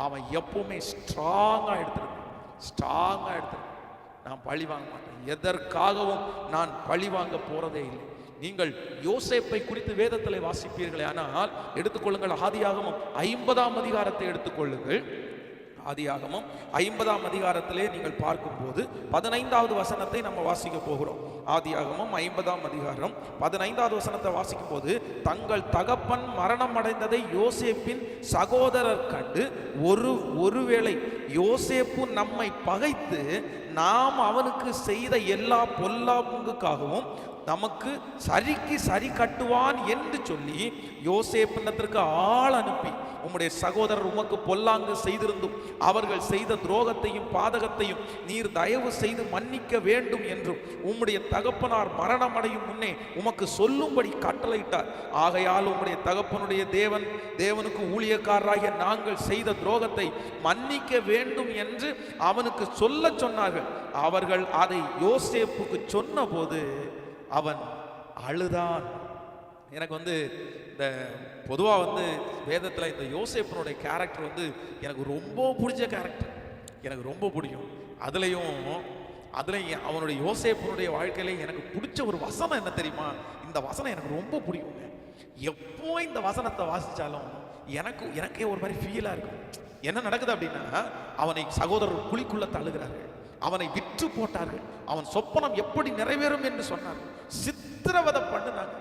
அவன் எப்பவுமே ஸ்ட்ராங்கா எடுத்துருக்கான். நான் பழி வாங்க மாட்டேன், எதற்காகவும் நான் பழி வாங்க போறதே இல்லை. நீங்கள் யோசேப்பை குறித்து வேதத்தில் வாசிப்பீர்களே ஆனால் எடுத்துக்கொள்ளுங்கள், ஆதியாகமம் 50ஆம் அதிகாரத்தை எடுத்துக்கொள்ளுங்கள். ஆதியாகமம் 50ஆம் அதிகாரத்திலே நீங்கள் பார்க்கும்போது 15வது வசனத்தை நம்ம வாசிக்க போகிறோம். ஆதியாகமம் 50ஆம் அதிகாரம் 15வது வசனத்தை வாசிக்கும் போது, தங்கள் தகப்பன் மரணம் அடைந்ததை யோசேப்பின் சகோதரர் கண்டு ஒருவேளை யோசேப்பு நம்மை பகைத்து நாம் அவனுக்கு செய்த எல்லா பொல்லாப்புக்காகவும் நமக்கு சரிக்கு சரி கட்டுவான் என்று சொல்லி யோசேப்பிடத்திற்கு ஆள் அனுப்பி, உம்முடைய சகோதரர் உமக்கு பொல்லாங்கு செய்திருந்தும் அவர்கள் செய்த துரோகத்தையும் பாதகத்தையும் நீர் தயவு செய்து மன்னிக்க வேண்டும் என்றும் உம்முடைய தகப்பனார் மரணம் அடையும் முன்னே உமக்கு சொல்லும்படி கட்டளையிட்டார். ஆகையால் உம்முடைய தகப்பனுடைய தேவனுக்கு ஊழியக்காரராகிய நாங்கள் செய்த துரோகத்தை மன்னிக்க வேண்டும் என்று அவனுக்கு சொல்ல சொன்னார்கள். அவர்கள் அதை யோசேப்புக்கு சொன்ன போது அவன் அழுதான். எனக்கு இந்த பொதுவாக வேதத்தில் இந்த யோசேப்பனுடைய கேரக்டர் எனக்கு ரொம்ப பிடிச்ச கேரக்டர், எனக்கு ரொம்ப பிடிக்கும். அதுலேயும் அவனுடைய யோசேப்பனுடைய வாழ்க்கையில எனக்கு பிடிச்ச ஒரு வசனம் என்ன தெரியுமா? இந்த வசனம் எனக்கு ரொம்ப பிடிக்குங்க. எப்போ இந்த வசனத்தை வாசித்தாலும் எனக்கே ஒரு மாதிரி ஃபீலாக இருக்கும். என்ன நடக்குது அப்படின்னா, அவனை சகோதரர் குழிக்குள்ள தள்ளுகிறார்கள், அவனை விற்று போட்டார்கள், அவன் சொப்பனம் எப்படி நிறைவேறும் என்று சொன்னார்கள், சித்திரவதை பண்ணினாங்க.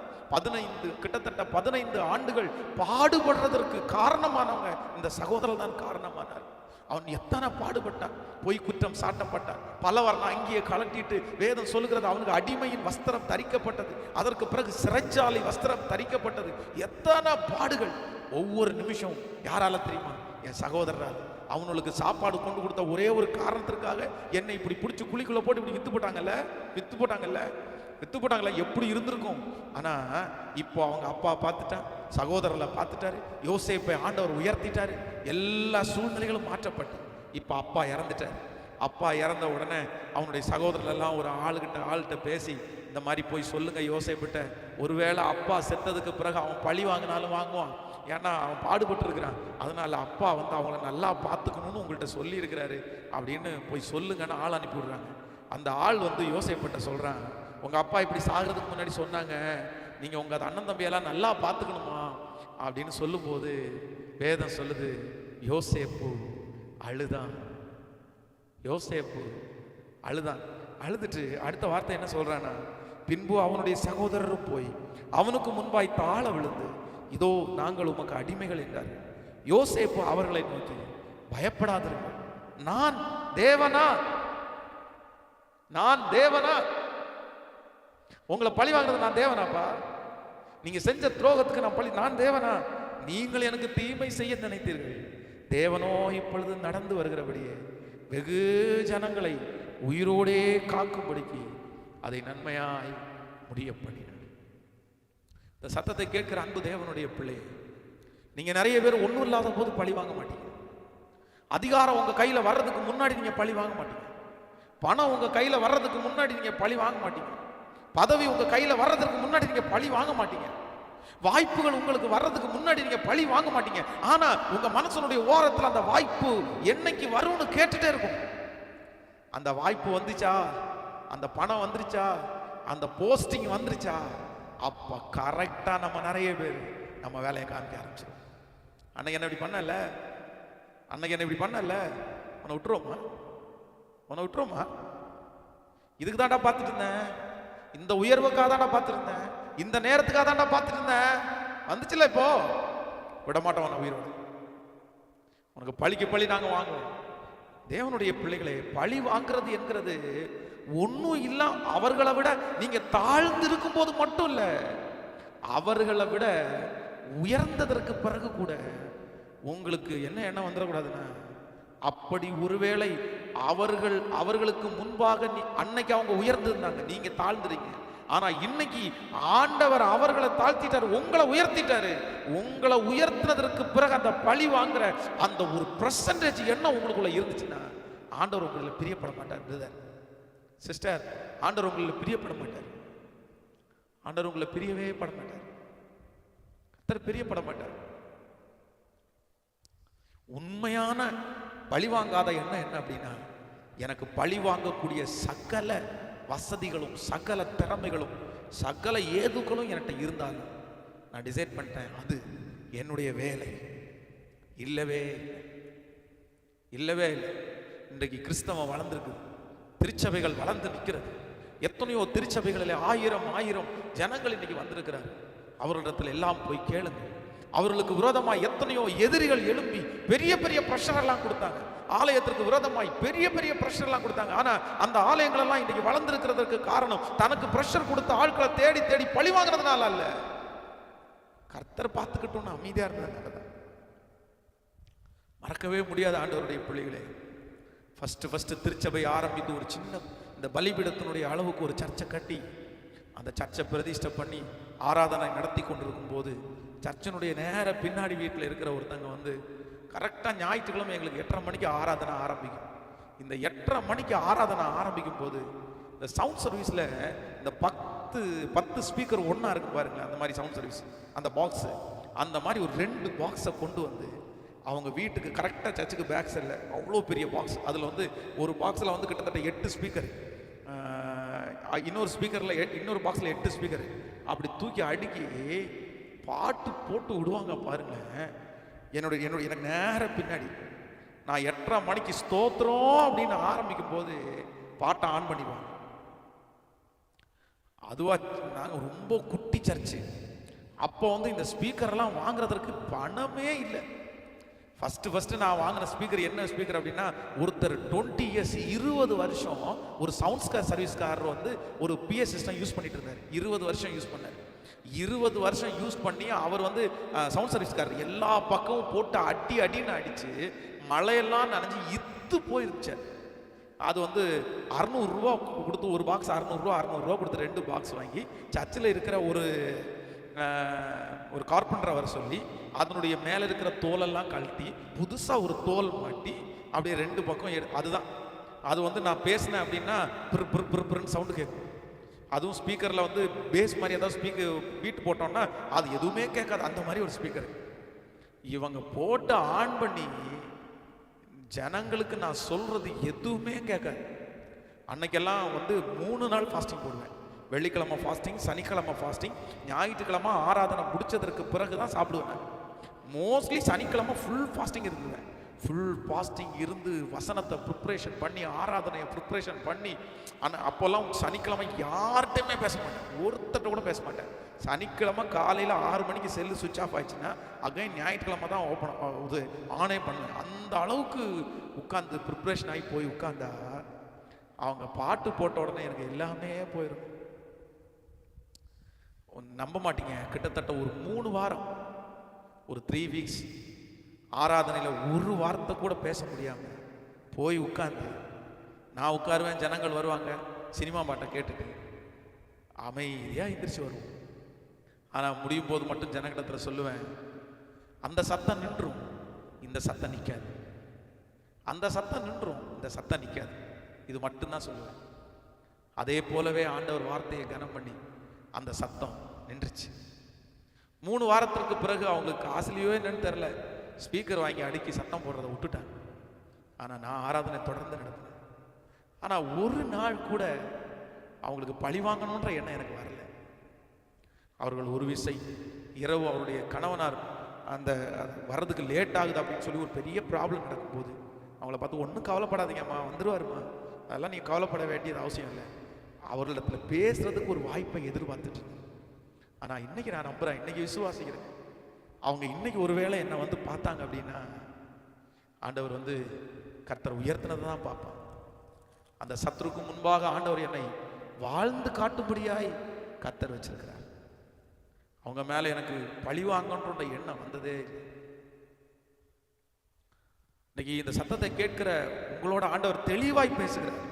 கிட்டத்தட்ட 15 ஆண்டுகள் பாடுபடுறதற்கு காரணமானவங்க இந்த சகோதரர் தான் காரணமானார். அவன் எத்தனை பாடுபட்டான், பொய் குற்றம் சாட்டப்பட்டான், பலவர்ண அங்கேயே கலட்டிட்டு வேதம் சொல்லுகிறது அவனுக்கு அடிமையின் வஸ்திரம் தரிக்கப்பட்டது, அதற்கு பிறகு சிறைச்சாலை வஸ்திரம் தரிக்கப்பட்டது. எத்தனை பாடுகள்! ஒவ்வொரு நிமிஷம் யாரால தெரியுமா? என் சகோதரரால். அவனுக்கு சாப்பாடு கொண்டு கொடுத்த ஒரே ஒரு காரணத்திற்காக என்னை இப்படி பிடிச்சி குழிக்குள்ள போட்டு இப்படி வித்து போட்டாங்கல்ல. எப்படி இருந்திருக்கும்? ஆனா இப்போ அவங்க அப்பா பார்த்துட்டான், சகோதரர்களை பார்த்துட்டாரு, யோசேப்பை ஆண்டவர் உயர்த்திட்டாரு, எல்லா சூழ்நிலைகளும் மாற்றப்பட்டு இப்போ அப்பா இறந்துட்டார். அப்பா இறந்த உடனே அவனுடைய சகோதரர்கள் எல்லாம் ஒரு ஆள்கிட்ட பேசி, இந்த மாதிரி போய் சொல்லுங்க யோசேப்பிட்ட, ஒருவேளை அப்பா செத்ததுக்கு பிறகு அவன் பழி வாங்கினாலும் வாங்குவான், ஏன்னா அவன் பாடுபட்டு இருக்கிறான், அதனால அப்பா அவங்கள நல்லா பார்த்துக்கணும்னு உங்கள்கிட்ட சொல்லி இருக்கிறாரு அப்படின்னு போய் சொல்லுங்கன்னு ஆள் அனுப்பி விடுறாங்க. அந்த ஆள் யோசேப்பிட்ட சொல்றான், உங்க அப்பா இப்படி சாகிறதுக்கு முன்னாடி சொன்னாங்க, நீங்க உங்க அண்ணன் தம்பியெல்லாம் நல்லா பார்த்துக்கணுமா அப்படின்னு சொல்லும்போது வேதம் சொல்லுது, யோசேப்பு அழுதான். அழுதுட்டு அடுத்த வார்த்தை என்ன சொல்றானா, பின்பு அவனுடைய சகோதரரும் போய் அவனுக்கு முன்பாய் தாழ விழுந்து, இதோ நாங்கள் உமக்கு அடிமைகள் என்றார். யோசேப்பு அவர்களை நோக்கி, பயப்படாதிருங்கள், நான் தேவனா? உங்களை பழி வாங்குறது நான் தேவனாப்பா? நீங்க செஞ்ச துரோகத்துக்கு நான் தேவனா? நீங்கள் எனக்கு தீமை செய்ய நினைத்தீர்கள், தேவனோ இப்பொழுது நடந்து வருகிறபடியே வெகு ஜனங்களை உயிரோடே காக்கும்படிக்கு அதை நன்மையாய் முடிய பண்ணினார். இந்த சத்தத்தை கேட்கிற அன்பு தேவனுடைய பிள்ளை, நீங்க நிறைய பேர் ஒன்றும் இல்லாத போது பழி வாங்க மாட்டீங்க. அதிகாரம் உங்க கையில வர்றதுக்கு முன்னாடி நீங்க பழி வாங்க மாட்டீங்க. பணம் உங்க கையில வர்றதுக்கு முன்னாடி நீங்க பழி வாங்க மாட்டீங்க. பதவி உங்க கையில வர்றதுக்கு முன்னாடி நீங்க பழி வாங்க மாட்டீங்க. வாய்ப்புகள் உங்களுக்கு வர்றதுக்கு முன்னாடி நீங்க பழி வாங்க மாட்டீங்க. ஆனா உங்க மனசனுடைய ஓரத்துல அந்த வாய்ப்பு என்னைக்கு வரும்னு கேட்டுட்டே இருக்கும். அந்த வாய்ப்பு வந்துச்சா, அந்த பணம் வந்துருச்சா, அந்த போஸ்டிங் வந்துருச்சா, அப்ப கரெக்டா நம்ம நிறைய பேர் நம்ம வேலையை காமிக்க ஆரம்பிச்சிடும். அன்னைக்கு என்ன இப்படி பண்ணல, உன்னை விட்டுருவோமா? இதுக்கு தான்டா பார்த்துட்டு இருந்தேன், இந்த உயர்வுக்காக தான்டா பார்த்துருந்தேன், இந்த நேரத்துக்காக தான்டா பார்த்துட்டு இருந்தேன், வந்துச்சுல இப்போ விடமாட்டோம். உயிரோடு உனக்கு பழிக்கு பழி நாங்க வாங்குவோம். தேவனுடைய பிள்ளைகளே, பழி வாங்குறது என்கிறது ஒன்றும் இல்லை. அவர்களை விட நீங்க தாழ்ந்து இருக்கும் போது மட்டும் இல்ல, அவர்களை விட உயர்ந்ததற்கு பிறகு கூட உங்களுக்கு என்ன எண்ணம் வந்துடக்கூடாதுன்னா, அப்படி ஒருவேளை அவர்களுக்கு முன்பாக அன்னைக்கு அவங்க உயர்ந்திருந்தாங்க, நீங்க தாழ்ந்துறீங்க. ஆனா இன்னைக்கு ஆண்டவர் அவர்களை தாழ்த்திட்டாரு, உங்களை உயர்த்திட்டாரு. உங்களை உயர்த்தினதற்கு பிறகு அந்த பழி வாங்குற அந்த ஒரு பெர்சன்டேஜ் எண்ணம் உங்களுக்குள்ள இருந்துச்சுன்னா ஆண்டவர் உங்களை பிரியப்பட மாட்டார். பிரதர் சிஸ்டர், ஆண்டவர் உங்களை பிரியப்பட மாட்டார். ஆண்டவர் உங்களை பிரியவே பட மாட்டார். கர்த்தர் பிரியப்பட மாட்டார். உண்மையான பழி வாங்காத எண்ணம் என்ன அப்படின்னா, எனக்கு பழி வாங்கக்கூடிய சகல வசதிகளும் சகல திறமைகளும் சகல ஏதுக்களும் என்கிட்ட இருந்தாலும் நான் டிசைட் பண்ணிட்டேன், அது என்னுடைய வேலை. இல்லவே இல்லை. இன்றைக்கு கிறிஸ்தவம் வளர்ந்துருக்கு, திருச்சபைகள் வளர்ந்து நிற்கிறது. எத்தனையோ திருச்சபைகளில் ஆயிரம் ஜனங்கள் இன்னைக்கு வந்திருக்கிறார். அவர்களிடத்தில் எல்லாம் போய் கேளுங்க. அவர்களுக்கு விரோதமாய் எத்தனையோ எதிரிகள் எழும்பி பெரிய பெரிய பிரஷர் எல்லாம் கொடுத்தாங்க. ஆலயத்திற்கு விரோதமாய் பெரிய பெரிய பிரஷர் எல்லாம் கொடுத்தாங்க. ஆனா அந்த ஆலயங்கள் எல்லாம் இன்னைக்கு வளர்ந்திருக்கிறதுக்கு காரணம் தனக்கு பிரஷர் கொடுத்த ஆட்களை தேடி தேடி பழி வாங்குறதுனால அல்ல, கர்த்தர் பார்த்துக்கிட்டோம்னு அமைதியா இருந்ததுனால. மறக்கவே முடியாத ஆண்டவருடைய பிள்ளைகளே, ஃபர்ஸ்ட் திருச்சபை ஆரம்பித்து ஒரு சின்ன இந்த பலிபீடத்தினுடைய அளவுக்கு ஒரு சர்ச்சை கட்டி அந்த சர்ச்சை பிரதிஷ்டை பண்ணி ஆராதனை நடத்தி கொண்டிருக்கும் போது சர்ச்சனுடைய நேர பின்னாடி வீட்டில் இருக்கிற ஒருத்தங்க வந்து கரெக்டாக ஞாயிற்றுக்கிழமை எங்களுக்கு 8:30 மணிக்கு ஆராதனை ஆரம்பிக்கும். இந்த 8:30 மணிக்கு ஆராதனை ஆரம்பிக்கும் போது இந்த சவுண்ட் சர்வீஸில் இந்த 10 ஸ்பீக்கர் ஒன்றா இருக்கு பாருங்களேன், அந்த மாதிரி சவுண்ட் சர்வீஸ், அந்த பாக்ஸு, அந்த மாதிரி ஒரு 2 பாக்ஸை கொண்டு வந்து அவங்க வீட்டுக்கு கரெக்டாக சர்ச்சுக்கு பேக் சைடில் அவ்வளோ பெரிய பாக்ஸ், அதில் வந்து ஒரு பாக்ஸில் வந்து கிட்டத்தட்ட 8 ஸ்பீக்கர், இன்னொரு பாக்ஸில் 8 ஸ்பீக்கர் அப்படி தூக்கி அடுக்கி பாட்டு போட்டு விடுவாங்க பாருங்களேன். எனக்கு நேர பின்னாடி நான் 8:30 மணிக்கு ஸ்தோத்திரம் அப்படின்னு ஆரம்பிக்கும் போது பாட்டை ஆன் பண்ணிடுவாங்க. அதுவா நாங்கள் ரொம்ப குட்டி சர்ச்சு. அப்போ வந்து இந்த ஸ்பீக்கர்லாம் வாங்குறதற்கு பணமே இல்லை. ஃபஸ்ட்டு நான் வாங்கின ஸ்பீக்கர் என்ன ஸ்பீக்கர் அப்படின்னா, ஒருத்தர் 20 இயர்ஸ் 20 வருஷம் ஒரு சவுண்ட்ஸ்கார் சர்வீஸ்காரர் வந்து ஒரு பிஎஸ் சிஸ்டம் யூஸ் பண்ணிட்டு இருந்தார். 20 வருஷம் யூஸ் பண்ணார். 20 வருஷம் யூஸ் பண்ணி அவர் வந்து சவுண்ட் சர்வீஸ்காரர் எல்லா பக்கமும் போட்டு அடின்னு அடிச்சு மழையெல்லாம் நனைஞ்சு இத்து போயிருச்சு. அது வந்து 600 ரூபா கொடுத்து ஒரு பாக்ஸ் 600 ரூபா கொடுத்து 2 பாக்ஸ் வாங்கி சர்ச்சில் இருக்கிற ஒரு கார்பெண்டரை வர சொல்லி அதனுடைய மேலே இருக்கிற தோலெல்லாம் கழட்டி புதுசாக ஒரு தோல் மாட்டி அப்படியே 2 பக்கம் அதுதான் அது வந்து நான் பேசினேன் அப்படின்னா பிரின்னு சவுண்டு கேட்கும். அதுவும் ஸ்பீக்கரில் வந்து பேஸ் மாதிரி ஏதாவது ஸ்பீக்கர் பீட் போட்டோம்னா அது எதுவுமே கேட்காது, அந்த மாதிரி ஒரு ஸ்பீக்கர். இவங்க போட்டு ஆன் பண்ணி ஜனங்களுக்கு நான் சொல்றது எதுவுமே கேட்காது. அன்னைக்கெல்லாம் வந்து 3 நாள் ஃபாஸ்டிங் போடுவேன். வெள்ளிக்கிழமை ஃபாஸ்டிங், சனிக்கிழமை ஃபாஸ்டிங், ஞாயிற்றுக்கிழமை ஆராதனை முடிச்சதற்கு பிறகு தான் சாப்பிடுவேன். மோஸ்ட்லி சனிக்கிழமை ஃபுல் ஃபாஸ்டிங் இருந்துவேன். ஃபுல் ஃபாஸ்டிங் இருந்து வசனத்தை ப்ரிப்ரேஷன் பண்ணி ஆராதனையை ப்ரிப்ரேஷன் பண்ணி அப்போல்லாம் சனிக்கிழமை யார்கிட்டையுமே பேச மாட்டேன், ஒருத்தட்ட கூட பேச மாட்டேன். சனிக்கிழமை காலையில் 6 மணிக்கு செல்லு சுவிட்ச் ஆஃப் ஆயிடுச்சுன்னா அகைன் ஞாயிற்றுக்கிழமை தான் இது ஆனே பண்ணுவேன். அந்த அளவுக்கு உட்காந்து ப்ரிப்ரேஷன் ஆகி போய் உட்காந்தா அவங்க பாட்டு போட்ட உடனே எனக்கு எல்லாமே போயிடும். நம்ப மாட்டீங்க, கிட்டத்தட்ட ஒரு 3 வாரம் ஒரு 3 வீக்ஸ் ஆராதனையில் ஒரு வார்த்தை கூட பேச முடியாம போய் உட்கார்ந்து நான் உட்காருவேன், ஜனங்கள் வருவாங்க, சினிமா பாட்டை கேட்டுட்டு அமைதியா எந்திரிச்சு வருவோம். ஆனா முடியும் போது மட்டும் ஜனங்களிடத்துல சொல்லுவேன், அந்த சத்தம் நின்றும் இந்த சத்தம் நிற்காது, அந்த சத்தம் நின்றும் இந்த சத்தம் நிற்காது, இது மட்டும்தான் சொல்லுவேன். அதே போலவே ஆண்டவர் வார்த்தையை கனம் பண்ணி அந்த சத்தம் நின்றுச்சு. 3 வாரத்திற்கு பிறகு அவங்களுக்கு காசுலையோ என்னன்னு தெரியல, ஸ்பீக்கர் வாங்கி அடுக்கி சத்தம் போடுறதை விட்டுட்டாங்க. ஆனால் நான் ஆராதனை தொடர்ந்து நடத்தினேன். ஆனால் ஒரு நாள் கூட அவங்களுக்கு பழி வாங்கணுன்ற எண்ணம் எனக்கு வரல. அவர்கள் ஒரு விசை இரவு அவருடைய கணவனார் அந்த வர்றதுக்கு லேட் ஆகுது அப்படின்னு சொல்லி ஒரு பெரிய ப்ராப்ளம் நடக்கும்போது அவங்கள பார்த்து ஒன்றும் கவலைப்படாதீங்கம்மா, வந்துருவாருமா, அதெல்லாம் நீங்கள் கவலைப்பட வேண்டியது அவசியம் இல்லை, அவர்களிடத்துல பேசுறதுக்கு ஒரு வாய்ப்பை எதிர்பார்த்துட்டு இருந்தேன். ஆனால் இன்னைக்கு நான் நம்புறேன், இன்னைக்கு விசுவாசிக்கிறேன், அவங்க இன்னைக்கு ஒருவேளை என்னை வந்து பார்த்தாங்க அப்படின்னா ஆண்டவர் வந்து கர்த்தர் உயர்த்தினதை தான் பார்ப்பான். அந்த சத்துருக்கு முன்பாக ஆண்டவர் என்னை வாழ்ந்து காட்டும்படியாய் கர்த்தர் வச்சிருக்கிறார். அவங்க மேல எனக்கு பழி வாங்கன்ற எண்ணம் வந்ததே. இன்னைக்கு இந்த சத்தத்தை கேட்கிற உங்களோட ஆண்டவர் தெளிவாய் பேசுகிறார்.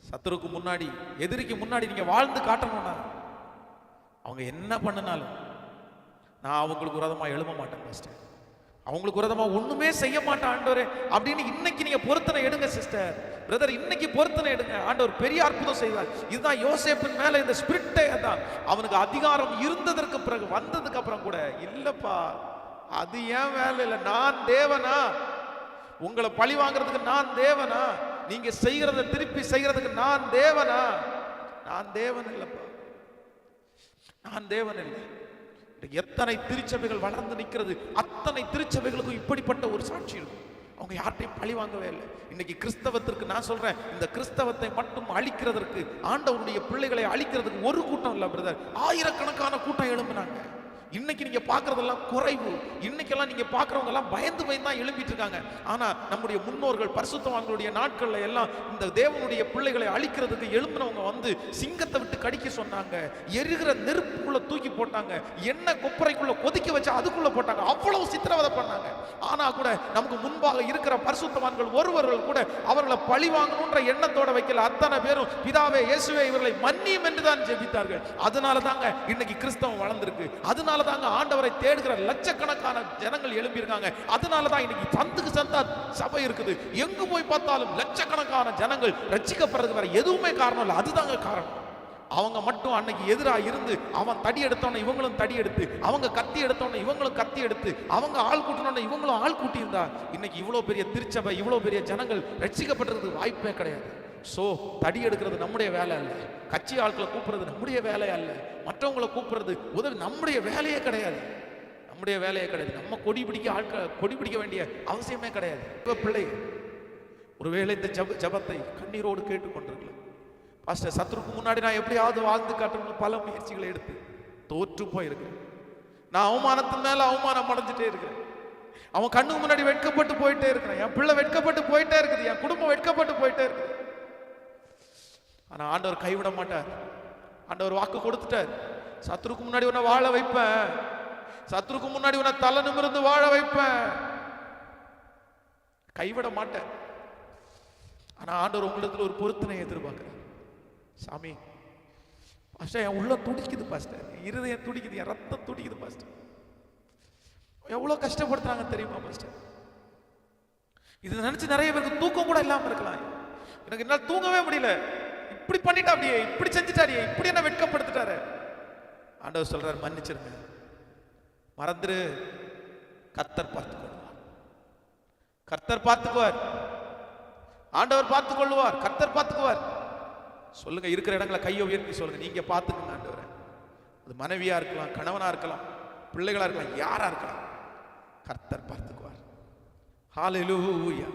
சத்துருக்கு முன்னாடி, எதிரிக்கு முன்னாடி நீங்க வாழ்ந்து காட்டணும்னா அவங்க என்ன பண்ணினாலும் நான் அவங்களுக்கு விரோதமா எழும்ப மாட்டேன் பாஸ்டர், அவங்களுக்கு விரோதமா ஒண்ணுமே செய்ய மாட்டேன் ஆண்டவரே அப்படின்னு இன்னைக்கு நீங்க பொருத்தனை எடுங்க சிஸ்டர், பிரதர், இன்னைக்கு பொருத்தனை எடுங்க. ஆண்டவர் பெரிய அற்புதம் செய்வார். இதுதான் யோசேப்பின் மேல இந்த ஸ்பிரிட்டே தான். அவனுக்கு அதிகாரம் இருந்ததற்கு பிறகு வந்ததுக்கு அப்புறம் கூட இல்லப்பா அது ஏன் வேலை இல்லை, நான் தேவனா, உங்களை பழி வாங்குறதுக்கு நான் தேவனா, நீங்க செய்யறத திருப்பி செய்யறதுக்கு நான் தேவனா? நான் தேவன் இல்லப்பா, நான் தேவன் இல்லை. எத்தனை திருச்சபைகள் வளர்ந்து நிற்கிறது, அத்தனை திருச்சபைகளுக்கும் இப்படிப்பட்ட ஒரு சாட்சி இருக்கும். அவங்க யார்ட்டையும் பழி வாங்கவே இல்லை. இன்னைக்கு கிறிஸ்தவத்திற்கு நான் சொல்றேன், இந்த கிறிஸ்தவத்தை மட்டும் அழிக்கிறதற்கு, ஆண்டவருடைய பிள்ளைகளை அழிக்கிறதுக்கு ஒரு கூட்டம் இல்லை பிரதர், ஆயிரக்கணக்கான கூட்டம் எழும்பினாங்க. இன்னைக்கு நீங்க பாக்குறதெல்லாம் குறைவு. இன்னைக்கெல்லாம் நீங்க பாக்குறவங்க எல்லாம் பயந்து தான் எழுப்பிட்டு இருக்காங்க. ஆனா நம்முடைய முன்னோர்கள் பரிசுத்தவான்களுடைய நாட்கள்ல எல்லாம் இந்த தேவனுடைய பிள்ளைகளை அழிக்கிறதுக்கு எழும்பினவங்க வந்து சிங்கத்தை விட்டு கடிக்க சொன்னாங்க, எரிகிற நெருப்புக்குள்ள தூக்கி போட்டாங்க, எண்ணெய் கொப்பரைக்குள்ள கொதிக்க வச்சு அதுக்குள்ள போட்டாங்க, அவ்வளவு சித்திரவதை பண்ணாங்க. ஆனா கூட நமக்கு முன்பாக இருக்கிற பரிசுத்தவான்கள் ஒருவர்கள் கூட அவர்களை பழி வாங்கணும்ன்ற எண்ணத்தோட வைக்கல. அத்தனை பேரும் பிதாவே இயேசுவே இவர்களை மன்னியும் என்று தான் ஜெபித்தார்கள். அதனால தாங்க இன்னைக்கு கிறிஸ்தவம் வளர்ந்திருக்கு. அதனால தாங்க ஆண்டவரை தேடுகிற லட்சக்கணக்கான ஜனங்கள் எழும்பியிருக்காங்க. அதனால தான் இன்னைக்கு சந்துக்கு சந்தா சபை இருக்குது. எங்கு போய் பார்த்தாலும் லட்சக்கணக்கான ஜனங்கள் ரட்சிக்கப்படுறதுக்கு வேற எதுவுமே காரணம் இல்லை, அதுதாங்க காரணம். அவங்க மட்டும் அன்னைக்கு எதிராக இருந்து அவன் தடி எடுத்தோன்னு இவங்களும் தடி எடுத்து, அவங்க கத்தி எடுத்தோன்னு இவங்களும் கத்தி எடுத்து, அவங்க ஆள் கூட்டணும்னு இவங்களும் ஆள் கூட்டி இருந்தா இன்னைக்கு இவ்வளவு பெரிய திருச்சபை, இவ்வளவு பெரிய ஜனங்கள் ரட்சிக்கப்படுறதுக்கு வாய்ப்பே கிடையாது. சோ தடி எடுக்கிறது நம்முடைய வேலை அல்ல, கட்சி ஆட்களை கூப்பிடுறது நம்முடைய வேலையா அல்ல, மற்றவங்களை கூப்பிடுறது உதவி நம்முடைய வேலையே கிடையாது, நம்முடைய வேலையே கிடையாது. நம்ம கொடி பிடிக்க வேண்டிய அவசியமே கிடையாது. பிள்ளை ஒருவேளை இந்த ஜபத்தை கண்ணீரோடு கேட்டுக்கொண்டிருக்கலாம், பாஸ்டர் சத்துருக்கு முன்னாடி நான் எப்படியாவது வாழ்ந்து காட்டணும்னு பல முயற்சிகளை எடுத்து தோற்று போயிருக்கிறேன். நான் அவமானத்தின் மேல அவமானம் அடைஞ்சிட்டே இருக்கிறேன். அவன் கண்ணுக்கு முன்னாடி வெட்கப்பட்டு போயிட்டே இருக்கிறான். என் பிள்ளை வெட்கப்பட்டு போயிட்டே இருக்குது, என் குடும்பம் வெட்கப்பட்டு போயிட்டே இருக்குது. ஆனா ஆண்டவர் கைவிட மாட்டார். ஆண்டவர் வாக்கு கொடுத்துட்டார். சத்துருக்கு முன்னாடி உன்னை வாழ வைப்பேன், சத்துருக்கு முன்னாடி உன்னை தலை நிமிர்ந்து வாழ வைப்பேன், கைவிட மாட்டேன். ஆனா ஆண்டவர் உங்களிடத்துல ஒரு பொருத்தனை எதிர்பார்க்கிறார். சாமி, பாஸ்டர் என் உள்ள துடிக்குது பாஸ்டர், என் இருதயம் துடிக்குது, என் ரத்தம் துடிக்குது பாஸ்டர். எவ்வளவு கஷ்டப்படுத்துறாங்க தெரியுமா பாஸ்டர்? இது நினைச்சு நிறைய பேருக்கு தூக்கம் கூட இல்லாம இருக்கலாம். எனக்கு என்னால தூங்கவே முடியல, இப்படி பண்ணிட்டா, அப்படியே இப்படி செஞ்சுட்டாரியே, இப்படி என்ன வெட்கப்படுத்திட்டாரு. ஆண்டவர் சொல்றாரு, மன்னிச்சிருங்க, மறந்துரு, கர்த்தர் பார்த்துக்கொள்வார், கர்த்தர் பார்த்துக்குவார், ஆண்டவர் பார்த்துக் கொள்வார், கர்த்தர் பார்த்துக்குவார். சொல்லுங்க, இருக்கிற இடங்களை கையை உயர்த்தி சொல்லுங்க, நீங்க பார்த்துக்குங்க ஆண்டவரை. அது மனைவியா இருக்கலாம், கணவனா இருக்கலாம், பிள்ளைகளா இருக்கலாம், யாரா இருக்கலாம், கர்த்தர் பார்த்துக்குவார். ஹல்லேலூயா.